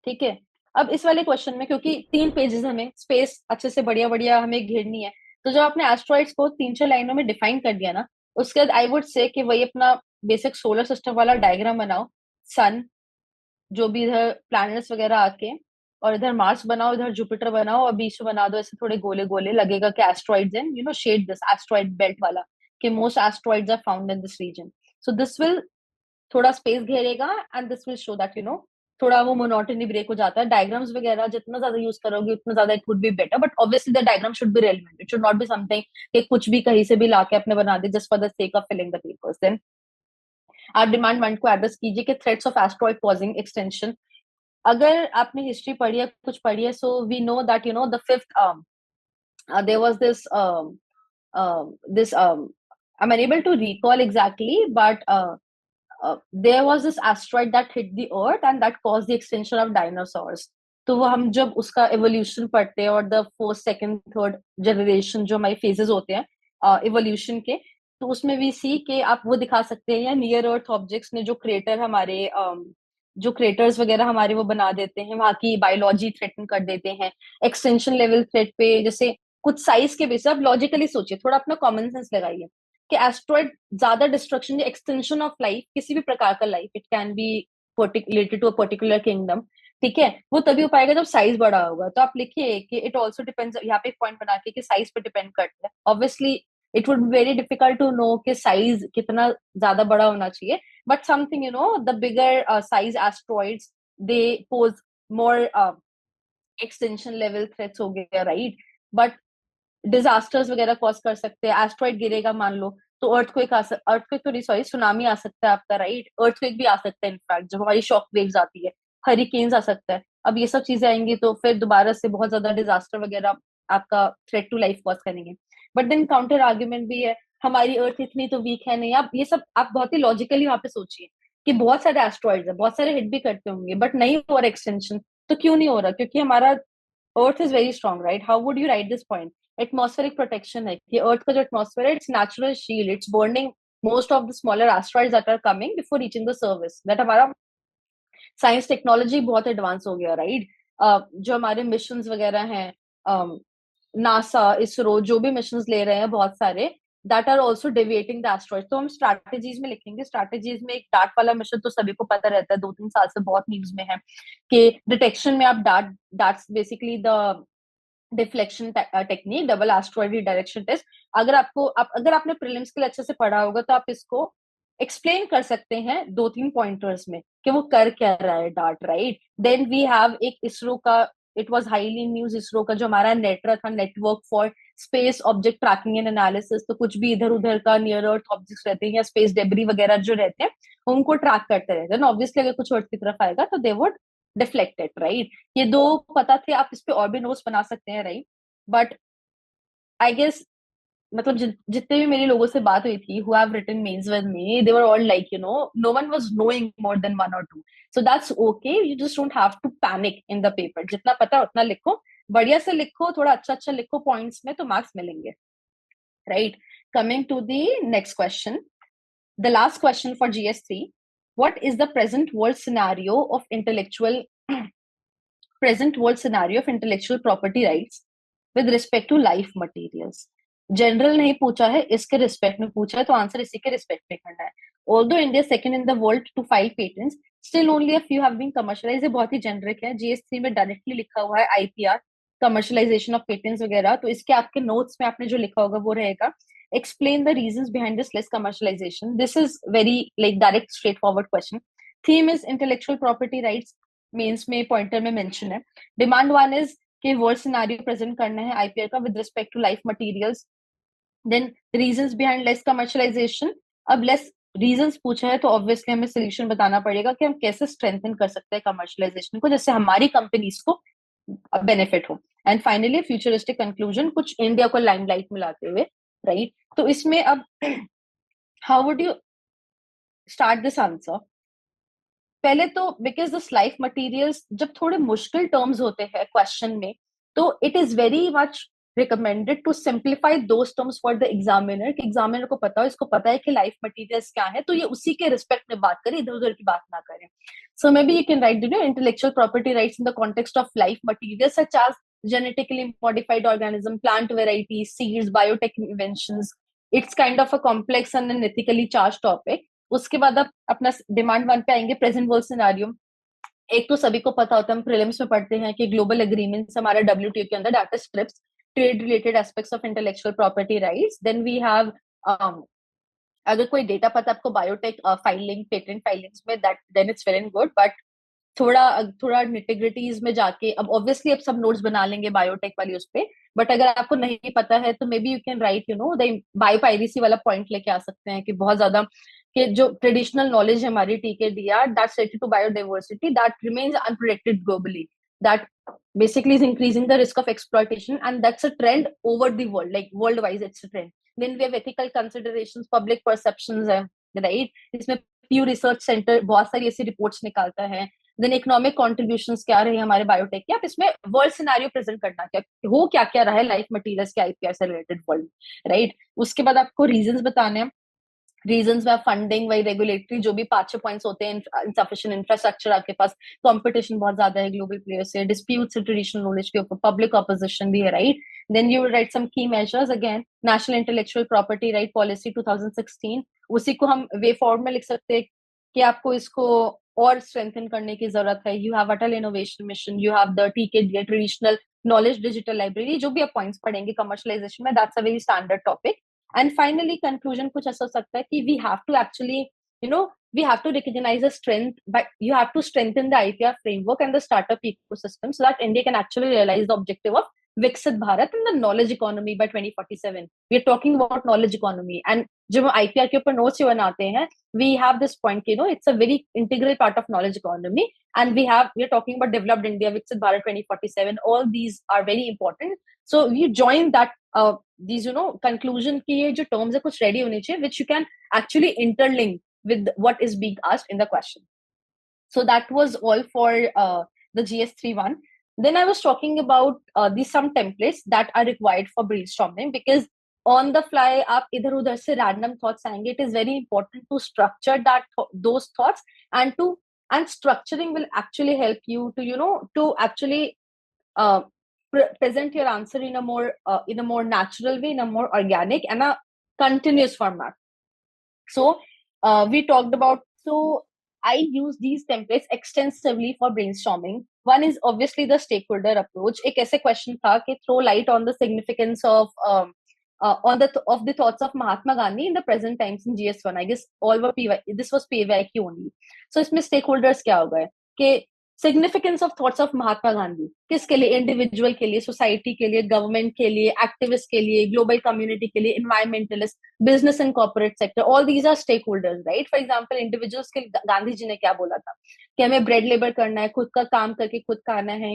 ठीक है, अब इस वाले question में क्योंकि 3 पेजेस हमें स्पेस अच्छे से बढ़िया बढ़िया हमें घेरनी है, तो जब आपने एस्ट्रॉइड्स को 3-4 लाइनों में डिफाइन कर दिया ना, उसके बाद आई वुड से कि वही अपना बेसिक सोलर सिस्टम वाला डायग्राम बनाओ. सन, जो भी इधर प्लैनेट्स वगैरह आके, और इधर मार्स बनाओ, इधर जुपिटर बनाओ, और बीच में बना दो ऐसे थोड़े गोले गोले, लगेगा कि asteroids and you know shed this asteroid belt वाला कि most asteroids are found in this region. So this will थोड़ा स्पेस घेरेगा and this will show that थोड़ा वो मोनोटनी ब्रेक हो जाता है. डायग्राम्स वगैरह जितना ज्यादा यूज करोगे उतना ज्यादा it would be better, but obviously the diagram should be relevant. It should not be something कि कुछ भी कहीं से भी लाके अपने बना दे just for the sake of filling the papers. Then आप डिमांड 1 को एड्रेस कीजिए कि threats of asteroid causing extension. अगर आपने हिस्ट्री पढ़ी है, कुछ पढ़ी है, so we know that the fifth there was this I'm unable to recall exactly, but there was this asteroid that hit the earth and that caused the extinction of dinosaurs. तो वो हम जब उसका evolution पढ़ते हैं और the first, second, third generation जो हमारे phases होते हैं evolution के, तो उसमें भी सी के आप वो दिखा सकते हैं, या नियर अर्थ ऑब्जेक्ट्स ने जो क्रेटर हमारे जो क्रेटर्स वगैरह हमारे वो बना देते हैं, वहां की बायोलॉजी थ्रेटन कर देते हैं. एक्सटेंशन लेवल थ्रेट पे जैसे कुछ साइज के बेसिस, आप लॉजिकली सोचिए, थोड़ा अपना कॉमन सेंस लगाइए कि एस्ट्रॉइड ज्यादा डिस्ट्रक्शन या एक्सटेंशन ऑफ लाइफ, किसी भी प्रकार का life, it can be related to a particular kingdom, ठीक है, वो तभी हो पाएगा जब साइज बड़ा होगा. तो आप लिखिए कि इट ऑल्सो डिपेंड्स, यहाँ पे एक पॉइंट बना के कि साइज पे डिपेंड करता है. Obviously it would be very difficult to know कि साइज कितना ज्यादा बड़ा होना चाहिए, but something the bigger size asteroids, they pose more extension level threats हो गया, right? But disasters वगैरह कॉज कर सकते हैं. एस्ट्रॉइड गिरेगा मान लो तो अर्थक्वेक तो नहीं, सॉरी, सुनामी आ सकता है आपका, राइट? अर्थक्वेक भी आ सकता है, इनफैक्ट जब हमारी शॉक वेव्स आती है, हरिकेन्स आ सकता है. अब ये सब चीजें आएंगी तो फिर दोबारा से बहुत ज्यादा डिजास्टर वगैरह आपका थ्रेट टू लाइफ कॉज करेंगे. बट देन काउंटर आर्ग्यूमेंट भी है, हमारी अर्थ इतनी तो वीक है नहीं. आप ये सब आप बहुत ही लॉजिकली वहां पे सोचिए कि बहुत सारे एस्ट्रॉइड्स है, बहुत सारे हिट भी करते होंगे, बट नहीं हो रहा एक्सटेंशन. तो क्यों नहीं हो रहा? क्योंकि हमारा earth is very strong, right? How would you write this point? Atmospheric protection है कि अर्थ का जो एटमॉस्फेयर है, it's natural shield, it's burning most of the smaller asteroids that are coming before reaching the service. That हमारा science technology बहुत advance हो गया, right? जो हमारे मिशन वगैरह हैं, नासा, इसरो, जो भी मिशन ले रहे हैं बहुत सारे, that are also deviating the asteroid. तो हम स्ट्रैटेजीज में लिखेंगे. स्ट्रैटेजीज में एक डार्ट वाला मिशन तो सभी को पता रहता है, 2-3 साल से बहुत न्यूज में है कि डिटेक्शन में आप DART basically the deflection technique, double asteroid redirection test. अगर आपने प्रीलिम्स के लिए अच्छे से पढ़ा होगा तो आप इसको एक्सप्लेन कर सकते हैं 2-3 पॉइंटर्स में कि वो कर क्या रहा है DART, right? Then we have एक इसरो का, it was highly news, ISRO का जो हमारा नेटरा था, network for space object tracking and analysis. तो कुछ भी इधर उधर का नियर अर्थ ऑब्जेक्ट्स रहते हैं या स्पेस डेब्री वगैरह जो रहते हैं, उनको ट्रैक करते रहते हैं. ऑब्वियसली अगर कुछ अर्थ की तरफ आएगा तो they would deflect it, right? ये 2 पता थे. आप इस पे और भी नोट्स बना सकते हैं, राइट? बट आई गेस मतलब जितने भी मेरे लोगों से बात हुई थी who have written mains with me, they were all like no one was knowing more than 1 or 2, so that's okay. You just don't have to panic in the paper. जितना पता है उतना लिखो, बढ़िया से लिखो, थोड़ा अच्छा लिखो पॉइंट्स में, तो मार्क्स मिलेंगे, right? Coming to the next question, the last question for GS3. What is the present world scenario of intellectual property rights with respect to life materials? General नहीं पूछा है, इसके रिस्पेक्ट में पूछा है, तो आंसर इसी के रिस्पेक्ट में करना है. Although India is second in the world to file patents, still only a few have been commercialized. ये बहुत ही जेनरिक है. GS3 में डायरेक्टली लिखा हुआ है IPR, कमर्शलाइजेशन ऑफ पेटेंट्स वगैरह. तो इसके आपके नोट्स में आपने जो लिखा होगा वो रहेगा, explain the reasons behind this less commercialization. This is very like direct straightforward question. Theme is intellectual property rights, mains में पॉइंटर में मेंशन है. डिमांड 1 is कि वर्ल्ड सिनेरियो प्रेजेंट करना है आईपीआर का with respect to life materials. Then reasons behind less commercialisation. अब less reasons पूछा है तो ऑब्वियसली हमें सोल्यूशन बताना पड़ेगा कि हम कैसे स्ट्रेंथन कर सकते हैं कमर्शलाइजेशन को, जिससे हमारी कंपनीज को बेनिफिट हो. एंड फाइनली फ्यूचरिस्टिक कंक्लूजन, कुछ इंडिया को लाइमलाइट में लाते हुए, राइट. तो इसमें अब how would you start this answer? पहले तो बिकॉज दिस लाइफ मटेरियल्स जब थोड़े मुश्किल टर्म्स होते हैं क्वेश्चन में, तो it is very much recommended to simplify those terms for the examiner, कि एग्जामिनर को पता हो, इसको पता है कि लाइफ मटेरियल्स क्या है, तो ये उसी के रिस्पेक्ट में बात करें, इधर उधर की बात ना करें. So maybe you can write intellectual property rights in the context of life materials such as genetically modified organism, plant varieties, seeds, biotech inventions. It's kind of a complex and an ethically charged topic. उसके बाद आप अपना demand one पे आएंगे, present world scenario. एक तो सभी को पता होता है, हम प्रीलिम्स में पढ़ते हैं कि ग्लोबल एग्रीमेंट्स हमारा WTO के अंदर, that is TRIPS, trade related aspects of intellectual property rights. Then we have अगर कोई डेटा पता आपको बायोटेक फाइलिंग, पेटेंट फाइलिंग्स में, that then it's very good. But थोड़ा थोड़ा निटिग्रिटीज में जाके, अब ऑब्वियसली अब सब नोट्स बना लेंगे बायोटेक वाली उस पे, बट अगर आपको नहीं पता है तो may be you can write the biopiracy वाला पॉइंट लेके आ सकते हैं कि बहुत ज्यादा कि जो ट्रेडिशनल नॉलेज है हमारी TKDR that's related to biodiversity that remains unprotected globally, that basically is increasing the risk of exploitation, and that's a trend over the world, like worldwide it's a trend. Then we have ethical considerations, public perceptions है, right? इसमें Pew Research Center बहुत सारी ऐसी reports निकालता है. Then economic contributions क्या रहे हमारे बायोटेक के, आप इसमें वर्ल्ड सिनेरियो प्रेजेंट करना क्या हो, क्या क्या रहा है लाइफ मटेरियल्स के आईपीआर से रिलेटेड वर्ल्ड, राइट. उसके बाद आपको रीजंस बताने हैं. रीजंस में फंडिंग, वही रेगुलेटरी, जो भी 5-6 पॉइंट्स होते हैं, इनसफिशिएंट इंफ्रास्ट्रक्चर आपके पास, कंपटीशन बहुत ज्यादा है ग्लोबल प्लेयर से, डिस्प्यूट्स ट्रेडिशनल नॉलेज के ऊपर, पब्लिक ऑपोजिशन भी है, राइट. देन यू राइट सम की measures, again national intellectual property right policy 2016, उसी को हम वे फॉर्म में लिख सकते हैं कि आपको इसको और स्ट्रेंथन करने की जरूरत है. You have Atal innovation mission, you have the TKDR traditional knowledge digital library, जो भी आप पॉइंट्स पढ़ेंगे कमर्शलाइजेशन में, that's a very standard topic. And finally, conclusion कुछ ऐसा हो सकता है कि we have to actually, we have to recognize the strength, but you have to strengthen the IPR framework and the startup ecosystem so that India can actually realize the objective of Viksit Bharat and the knowledge economy by 2047. We are talking about knowledge economy, and जब हम IPR के ऊपर notes बनाते हैं, we have this point, it's a very integral part of knowledge economy, and we are talking about developed India, Viksit Bharat 2047. All these are very important. So you join that these conclusion की ये जो terms है कुछ ready होने चाहिए, which you can actually interlink with what is being asked in the question. So that was all for the GS31. Then I was talking about these some templates that are required for brainstorming, because on the fly आप इधर उधर से random thoughts आएंगे. It is very important to structure those thoughts, and structuring will actually help you to actually present your answer in a more natural way, in a more organic and a continuous format. So we talked about, so I use these templates extensively for brainstorming. One is obviously the stakeholder approach. एक ऐसे question था कि throw light on the significance of the thoughts of Mahatma Gandhi in the present times in GS1. I guess all were this was PYQ only. So इसमें stakeholders क्या हो गए कि significance of thoughts of Mahatma Gandhi किसके लिए, individual के लिए, society के लिए, गवर्नमेंट के लिए, एक्टिविस्ट के लिए, ग्लोबल कम्युनिटी के लिए, environmentalist, business and corporate sector, all these are stakeholders, right. For example individuals के गांधी जी ने क्या बोला था कि हमें ब्रेड लेबर करना है, खुद का काम करके खुद खाना है,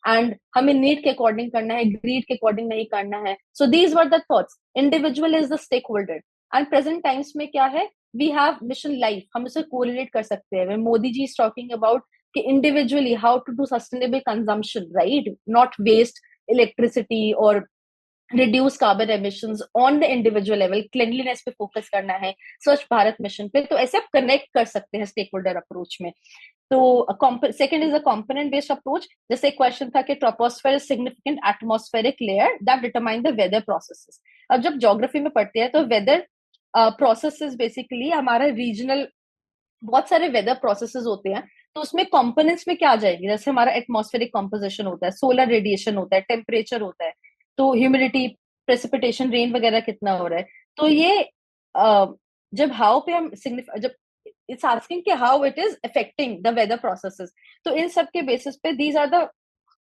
एंड हमें नीड के अकॉर्डिंग करना है, ग्रीड के अकॉर्डिंग नहीं करना है. So these were the thoughts. Individual is the stakeholder. And present times में क्या है, वी हैव मिशन लाइफ, हम उसे कोरिलेट कर सकते हैं. Modi ji is talking about individually how to do sustainable consumption, right? Not waste electricity or reduce carbon emissions on the individual level. Cleanliness पे focus करना है, स्वच्छ भारत मिशन पे. तो ऐसे आप connect कर सकते हैं stakeholder approach में. तो second is a component based approach. जैसे एक question था कि troposphere is significant atmospheric layer that determine the weather processes. अब जब geography में पढ़ते हैं तो weather processes basically हमारा regional बहुत सारे वेदर प्रोसेसेस होते हैं. तो उसमें कंपोनेंट्स में क्या आ जाएगी, जैसे हमारा एटमॉस्फेरिक कंपोजिशन होता है, सोलर रेडिएशन होता है, टेम्परेचर होता है, तो ह्यूमिडिटी, प्रेसिपिटेशन, रेन वगैरह कितना हो रहा है. तो ये जब हाउ पे हम जब इट्स आस्किंग कि how it is affecting the weather processes, तो इन सब के बेसिस पे दीज आर द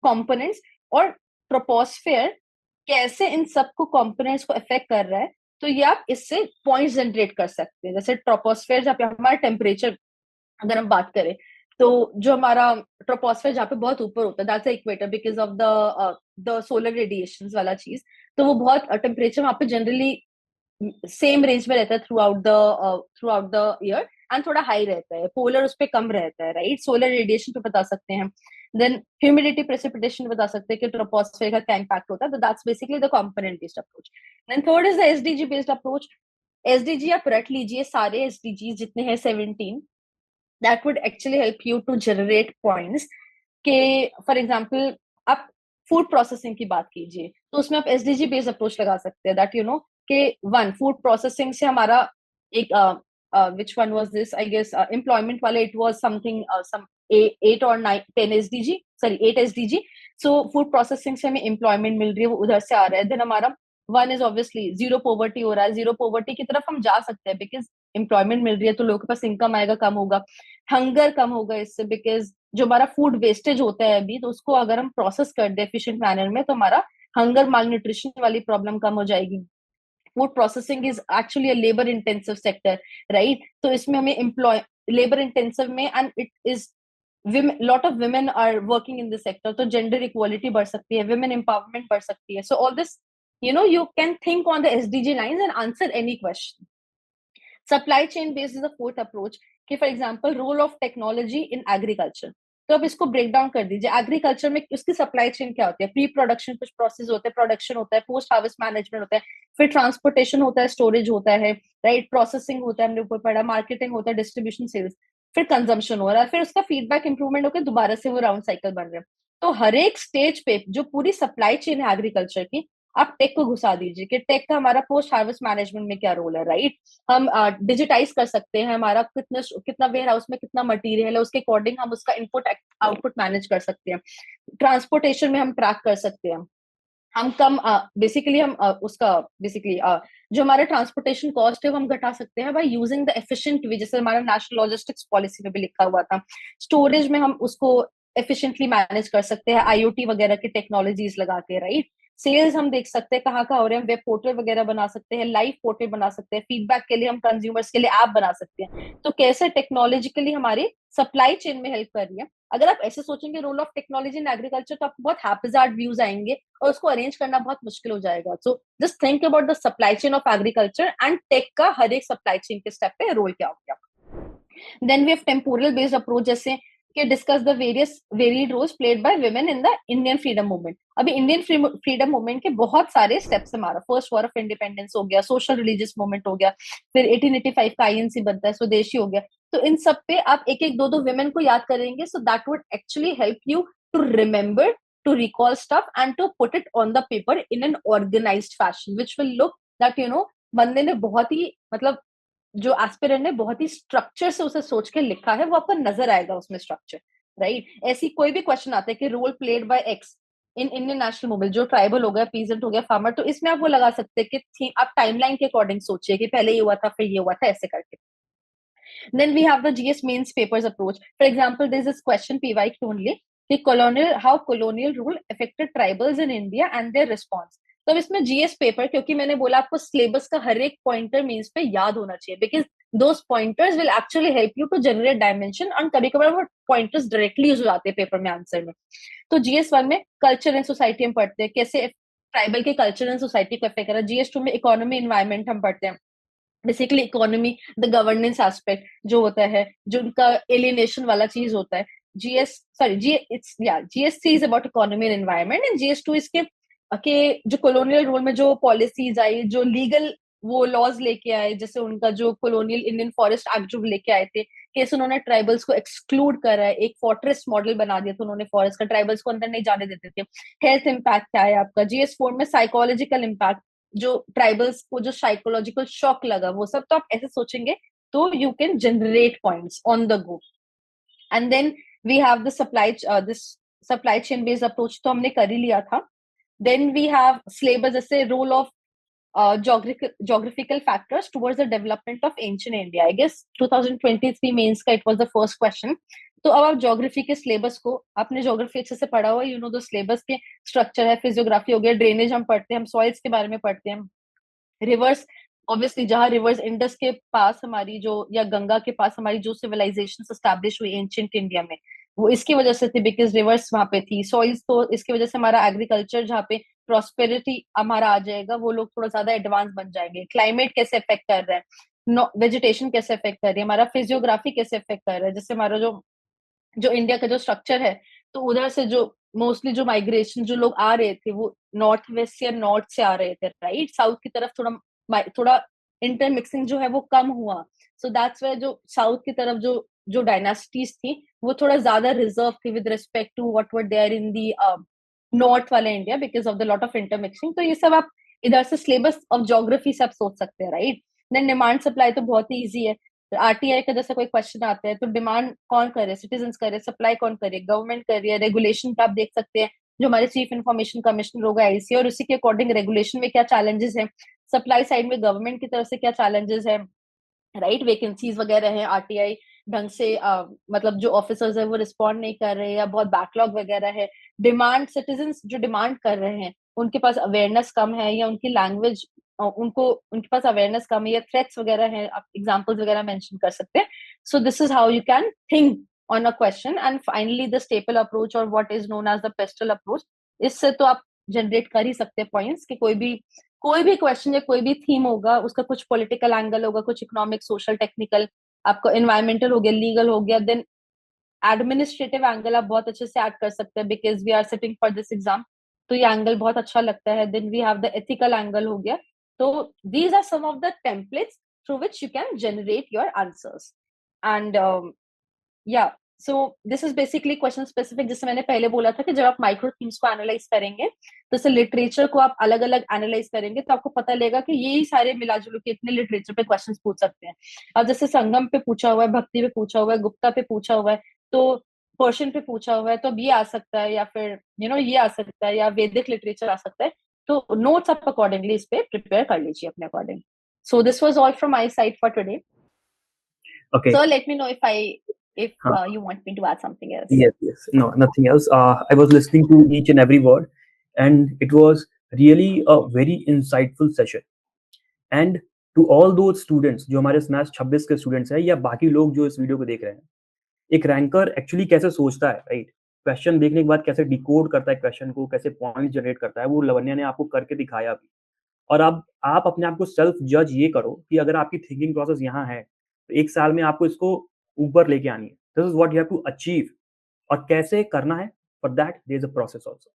कंपोनेंट्स और ट्रोपोस्फेयर कैसे इन सबको कंपोनेंट्स को अफेक्ट कर रहा है, तो ये आप इससे पॉइंट्स जनरेट कर सकते हैं। जैसे ट्रोपोस्फेयर जहाँ पे हमारा टेम्परेचर अगर हम बात करें, तो जो हमारा ट्रोपोस्फेयर जहाँ पे बहुत ऊपर होता है, that's the equator, because of the solar radiations वाला चीज, तो वो बहुत टेम्परेचर वहाँ पे जनरली सेम रेंज में रहता है through out the year, and थोड़ा हाई रहता है, पोलर उस पर कम रहता है, राइट। सोलर रेडिएशन पे बता सकते हैं। देन ह्यूमिडिटी, प्रेसिपिटेशन बता सकते हैं कि ट्रोपोस्फेयर का क्या इम्पैक्ट होता है। तो that's basically the component based approach. Then third is the SDG based approach. SDG आप रट लीजिए, सारे एसडीजी जितने हैं 17, that would actually help you to generate points के, फॉर एग्जाम्पल आप फूड प्रोसेसिंग की बात कीजिए, तो उसमें आप एसडीजी बेस्ड अप्रोच लगा सकते हैं, दैट यू नो कि वन, फूड प्रोसेसिंग से हमारा एक which one was this, I guess employment वाले, it was something some 8 or 9 10 SDG, sorry 8 SDG. So food processing से हमें employment मिल रही है, वो उधर से आ रहा है। देन हमारा one is obviously zero poverty हो रहा है, जीरो पॉवर्टी की तरफ हम जा सकते हैं बिकॉज एम्प्लॉयमेंट मिल रही है, तो लोगों के पास इनकम आएगा, कम होगा, हंगर कम होगा इससे, बिकॉज जो हमारा फूड वेस्टेज होता है अभी, तो उसको अगर हम प्रोसेस कर दे एफिशिएंट मैनर में, तो हमारा हंगर माल न्यूट्रिशन वाली प्रॉब्लम कम हो जाएगी। Food processing is actually a labour intensive sector, right. तो इसमें हमें एम्प्लॉय लेबर इंटेंसिव में, and it is lot of women are working in this sector, तो जेंडर इक्वालिटी बढ़ सकती है, women empowerment बढ़ सकती है। So all this, you can think on the SDG lines and answer any question. Supply chain based is the fourth approach, कि for example role of technology in agriculture. तो अब इसको ब्रेक डाउन कर दीजिए, agriculture में उसकी supply chain क्या होती है? प्री प्रोडक्शन कुछ प्रोसेस होता है, प्रोडक्शन होता है, पोस्ट हार्वेस्ट मैनेजमेंट होता है, फिर ट्रांसपोर्टेशन होता है, स्टोरेज होता है, राइट, प्रोसेसिंग होता है, हमने ऊपर पढ़ा, मार्केटिंग होता है, डिस्ट्रीब्यूशन, सेल्स, फिर कंजम्पशन हो रहा है, फिर उसका फीडबैक इंप्रूवमेंट होकर दोबारा से वो राउंड साइकिल बन रहे हैं। तो हर एक स्टेज पे जो पूरी सप्लाई चेन है एग्रीकल्चर की, आप टेक को घुसा दीजिए कि टेक का हमारा पोस्ट हार्वेस्ट मैनेजमेंट में क्या रोल है, राइट। हम डिजिटाइज कर सकते हैं, हमारा कितना वेयर हाउस में कितना मटेरियल है, उसके अकॉर्डिंग हम उसका इनपुट आउटपुट मैनेज कर सकते हैं। ट्रांसपोर्टेशन में हम ट्रैक कर सकते हैं, हम कम बेसिकली हम उसका बेसिकली जो हमारा ट्रांसपोर्टेशन कॉस्ट है वो हम घटा सकते हैं by using the efficient way, जैसे हमारा नेशनल लॉजिस्टिक्स पॉलिसी में भी लिखा हुआ था। स्टोरेज में हम उसको एफिशिएंटली मैनेज कर सकते हैं आईओटी वगैरह की टेक्नोलॉजीज लगा के, राइट। सेल्स हम देख सकते हैं कहाँ कहाँ हो रहे हैं, वेब पोर्टल वगैरह बना सकते हैं, लाइव पोर्टल बना सकते हैं, फीडबैक के लिए हम कंज्यूमर्स के लिए ऐप बना सकते हैं। तो कैसे टेक्नोलॉजिकली हमारी सप्लाई चेन में हेल्प कर रही है। अगर आप ऐसे सोचेंगे role of technology in agriculture, तो आपको बहुत हैप्पीजार्ड व्यूज आएंगे और उसको अरेंज करना बहुत मुश्किल हो जाएगा। So just think about the supply chain of agriculture and tech का हर एक सप्लाई चेन के स्टेप पे रोल क्या हो गया। Then we have temporal based approach, जैसे कि discuss the various varied roles played by women in the Indian freedom movement. अभी इंडियन फ्रीडम मूवमेंट के बहुत सारे स्टेप्स हमारा, फर्स्ट वॉर ऑफ इंडिपेंडेंस हो गया, सोशल रिलीजियस मूवमेंट हो गया, फिर 1885 का आईएनसी बनता है, स्वदेशी हो गया। तो इन सब पे आप एक एक दो दो वुमेन को याद करेंगे, so that would actually help you to remember, to recall stuff and to put it on the paper in an organised fashion which will look that बंदे ने बहुत ही मतलब जो एस्पिरेंट ने बहुत ही स्ट्रक्चर से उसे सोच के लिखा है, वो आपको नजर आएगा उसमें स्ट्रक्चर, राइट। ऐसी कोई भी क्वेश्चन आता है कि role played by X in Indian national movement, जो ट्राइबल हो गया, पीजेंट हो गया, फार्मर, तो इसमें आप वो लगा सकते हैं कि आप टाइमलाइन के अकॉर्डिंग सोचिए कि पहले ये हुआ था, फिर ये हुआ था, ऐसे करके। Then we have the GS mains papers approach. For example, there's this question PYQ only, how colonial rule affected tribals in India and their response. तो अब इसमें जीएस पेपर, क्योंकि मैंने बोला आपको सिलेबस का हर एक पॉइंटर मीन्स पे याद होना चाहिए, because those pointers will actually help you to generate dimension, और कभी कभार वो पॉइंटर्स डायरेक्टली यूज हो जाते हैं पेपर में आंसर में। तो जीएस 1 में कल्चर एंड सोसाइटी हम पढ़ते हैं, कैसे ट्राइबल के कल्चर एंड सोसाइटी को अफेक्ट करा। जीएस 2 में इकोनॉमी एनवायरमेंट हम पढ़ते हैं, basically economy, the governance aspect जो होता है, जो उनका एलिनेशन वाला चीज होता है। GS3 is about economy and environment, and GS2 इसके जो कॉलोनियल रूल में जो पॉलिसीज आई, जो लीगल वो लॉज लेके आए, जैसे उनका जो कॉलोनियल इंडियन फॉरेस्ट एक्ट जो लेके आए थे, कैसे उन्होंने ट्राइबल्स को एक्सक्लूड करा है, एक फोर्ट्रेस मॉडल बना दिया था उन्होंने फॉरेस्ट का, ट्राइबल्स को अंदर नहीं जाने देते थे। हेल्थ इम्पैक्ट क्या है आपका। GS4 में साइकोलॉजिकल इम्पैक्ट, जो ट्राइबल्स को जो साइकोलॉजिकल शॉक लगा, वो सब तो आप ऐसे सोचेंगे तो you can generate points on the go. And then we have the supply chain based approach, तो हमने कर ही लिया था। देन वी हैव सिलेबस, जैसे role of geographical factors towards the development of ancient India. I guess 2023 mains ka it was the first question. तो अब आप ज्योग्राफी के सिलेबस को, आपने ज्योग्राफी अच्छे से पढ़ा हुआ, यू नो द सिलेबस के स्ट्रक्चर है, फिजियोग्राफी हो गया, ड्रेनेज हम पढ़ते हैं, हम सॉइल्स के बारे में पढ़ते हैं, रिवर्स, ऑब्वियसली जहां रिवर्स इंडस के पास हमारी जो, या गंगा के पास हमारी जो सिविलाइजेशन स्टैब्लिश हुई एंशियंट इंडिया में, वो इसकी वजह से थी बिकॉज रिवर्स वहां पे थी। सॉइल्स तो इसकी वजह से हमारा एग्रीकल्चर जहाँ पे प्रॉस्पेरिटी हमारा आ जाएगा, वो लोग थोड़ा ज्यादा एडवांस बन जाएंगे। क्लाइमेट कैसे इफेक्ट कर रहा है, वेजिटेशन कैसे इफेक्ट कर रही है, हमारा फिजियोग्राफी कैसे इफेक्ट कर रहा है, जैसे हमारा जो जो इंडिया का जो स्ट्रक्चर है, तो उधर से जो मोस्टली जो माइग्रेशन जो लोग आ रहे थे वो नॉर्थ वेस्ट या नॉर्थ से आ रहे थे, राइट, साउथ की तरफ थोड़ा इंटरमिक्सिंग जो है वो कम हुआ। सो दैट्स वाई जो साउथ की तरफ जो जो डायनास्टीज थी वो थोड़ा ज्यादा रिजर्व थी with respect to what were there in the north वाले India because of the lot of intermixing. तो ये सब आप इधर से सिलेबस ऑफ ज्योग्राफी से आप सोच सकते हैं, राइट। देन डिमांड सप्लाई तो बहुत ही ईजी है। आरटीआई का जैसा कोई क्वेश्चन आता है तो डिमांड कौन करे, सिटीजन करे, सप्लाई कौन करे, गवर्नमेंट कर रही है। रेगुलेशन का आप देख सकते हैं, जो हमारे चीफ इन्फॉर्मेशन कमिश्नर होगा आईसी, और उसी के अकॉर्डिंग रेगुलेशन में क्या चैलेंजेस है, सप्लाई साइड में गवर्नमेंट की तरफ से क्या चैलेंजेस है, राइट, वैकेंसीज वगैरह है, आरटीआई ढंग से मतलब जो ऑफिसर्स है वो रिस्पॉन्ड नहीं कर रहे हैं, या बहुत बैकलॉग वगैरह है। डिमांड, सिटीजन जो डिमांड कर रहे हैं उनके पास अवेयरनेस कम है, या उनकी लैंग्वेज, उनको उनके पास अवेयरनेस कम है, या थ्रेट्स वगैरह है, आप एग्जांपल्स वगैरह मेंशन कर सकते हैं। So this is how you can think on a question. And finally the staple approach और what is known as the pestle approach, इससे तो आप जनरेट कर ही सकते हैं पॉइंट्स कि कोई भी क्वेश्चन या कोई भी थीम होगा, उसका कुछ पॉलिटिकल एंगल होगा, कुछ इकोनॉमिक, सोशल, टेक्निकल, आपको एनवायरमेंटल हो गया, लीगल हो गया, देन एडमिनिस्ट्रेटिव एंगल आप बहुत अच्छे से ऐड कर सकते हैं because we are sitting for this exam, तो ये एंगल बहुत अच्छा लगता है। Then we have the ethical angle हो गया। तो these are some of the templates through which you can generate your answers. And या so this is basically question specific, जिससे मैंने पहले बोला था कि जब आप माइक्रो थीम्स को एनालाइज करेंगे, तो जैसे लिटरेचर को आप अलग अलग एनालाइज करेंगे तो आपको पता लगेगा कि यही सारे मिलाजुल के इतने लिटरेचर पे क्वेश्चन पूछ सकते हैं। अब जैसे संगम पे पूछा हुआ है, भक्ति पे पूछा हुआ है, गुप्ता पे पूछा हुआ है, तो पर्शियन पे पूछा हुआ है, तो अब ये आ सकता है, या फिर ये आ सकता है, या वैदिक लिटरेचर आ सकता है। तो नोट्स आप अकॉर्डिंगली इस पे प्रिपेयर कर लीजिए अपने according. So this was all from my side for today. Okay. So let me know if Huh. you want me to add something else. Yes, yes. No, nothing else. I was listening to each and every word, and it was really a very insightful session. And to all those students जो हमारे smash 26 के students हैं, या बाकी लोग जो इस video को देख रहे हैं, एक रैंकर एक्चुअली कैसे सोचता है, राइट, क्वेश्चन देखने के बाद कैसे डिकोड करता है क्वेश्चन को, कैसे पॉइंट जनरेट करता है, वो लवन्या ने आपको करके दिखाया भी। और अब आप अपने आप को सेल्फ जज ये करो कि अगर आपकी थिंकिंग प्रोसेस यहाँ है, तो 1 साल में आपको इसको ऊपर लेके आनी है। This is what you have to achieve. और कैसे करना है, for that there is a process also.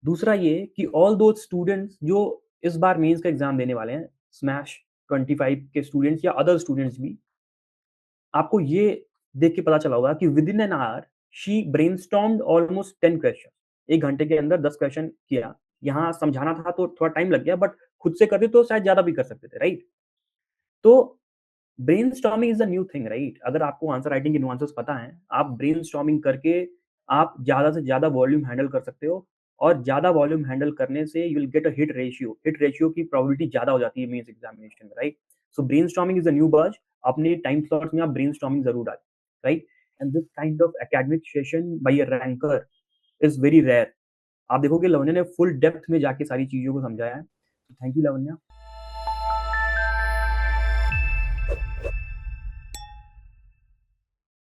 दूसरा ये कि ऑल दोज स्टूडेंट्स जो इस बार मेंस का एग्जाम देने वाले हैं, स्मैश 25 के स्टूडेंट्स या अदर स्टूडेंट्स भी, आपको ये देख के पता चला होगा कि within an hour she brainstormed almost 10 question. 1 घंटे के अंदर 10 क्वेश्चन किया। यहाँ समझाना था तो थोड़ा टाइम लग गया, बट खुद से करते तो शायद ज़्यादा भी कर सकते थे, राइट? तो brainstorming is a new thing, right? अगर आपको आंसर राइटिंग के नुआंसेस पता हैं, आप ब्रेनस्टॉर्मिंग करके आप ज़्यादा से ज़्यादा वॉल्यूम हैंडल कर सकते हो, और ज़्यादा वॉल्यूम हैंडल करने से you will get a hit ratio. Hit ratio की प्रोबेबिलिटी ज़्यादा हो जाती है मेंस एग्जामिनेशन में, right? So brainstorming is a new buzz. अपने टाइम स्लॉट्स में आप ब्रेनस्टॉर्मिंग ज़रूर डालें, right? And this kind of academic session by a ranker is very rare. आप देखोगे लवन्या ने फुल डेप्थ में जाके सारी चीज़ों को समझाया है। Thank you Lavanya.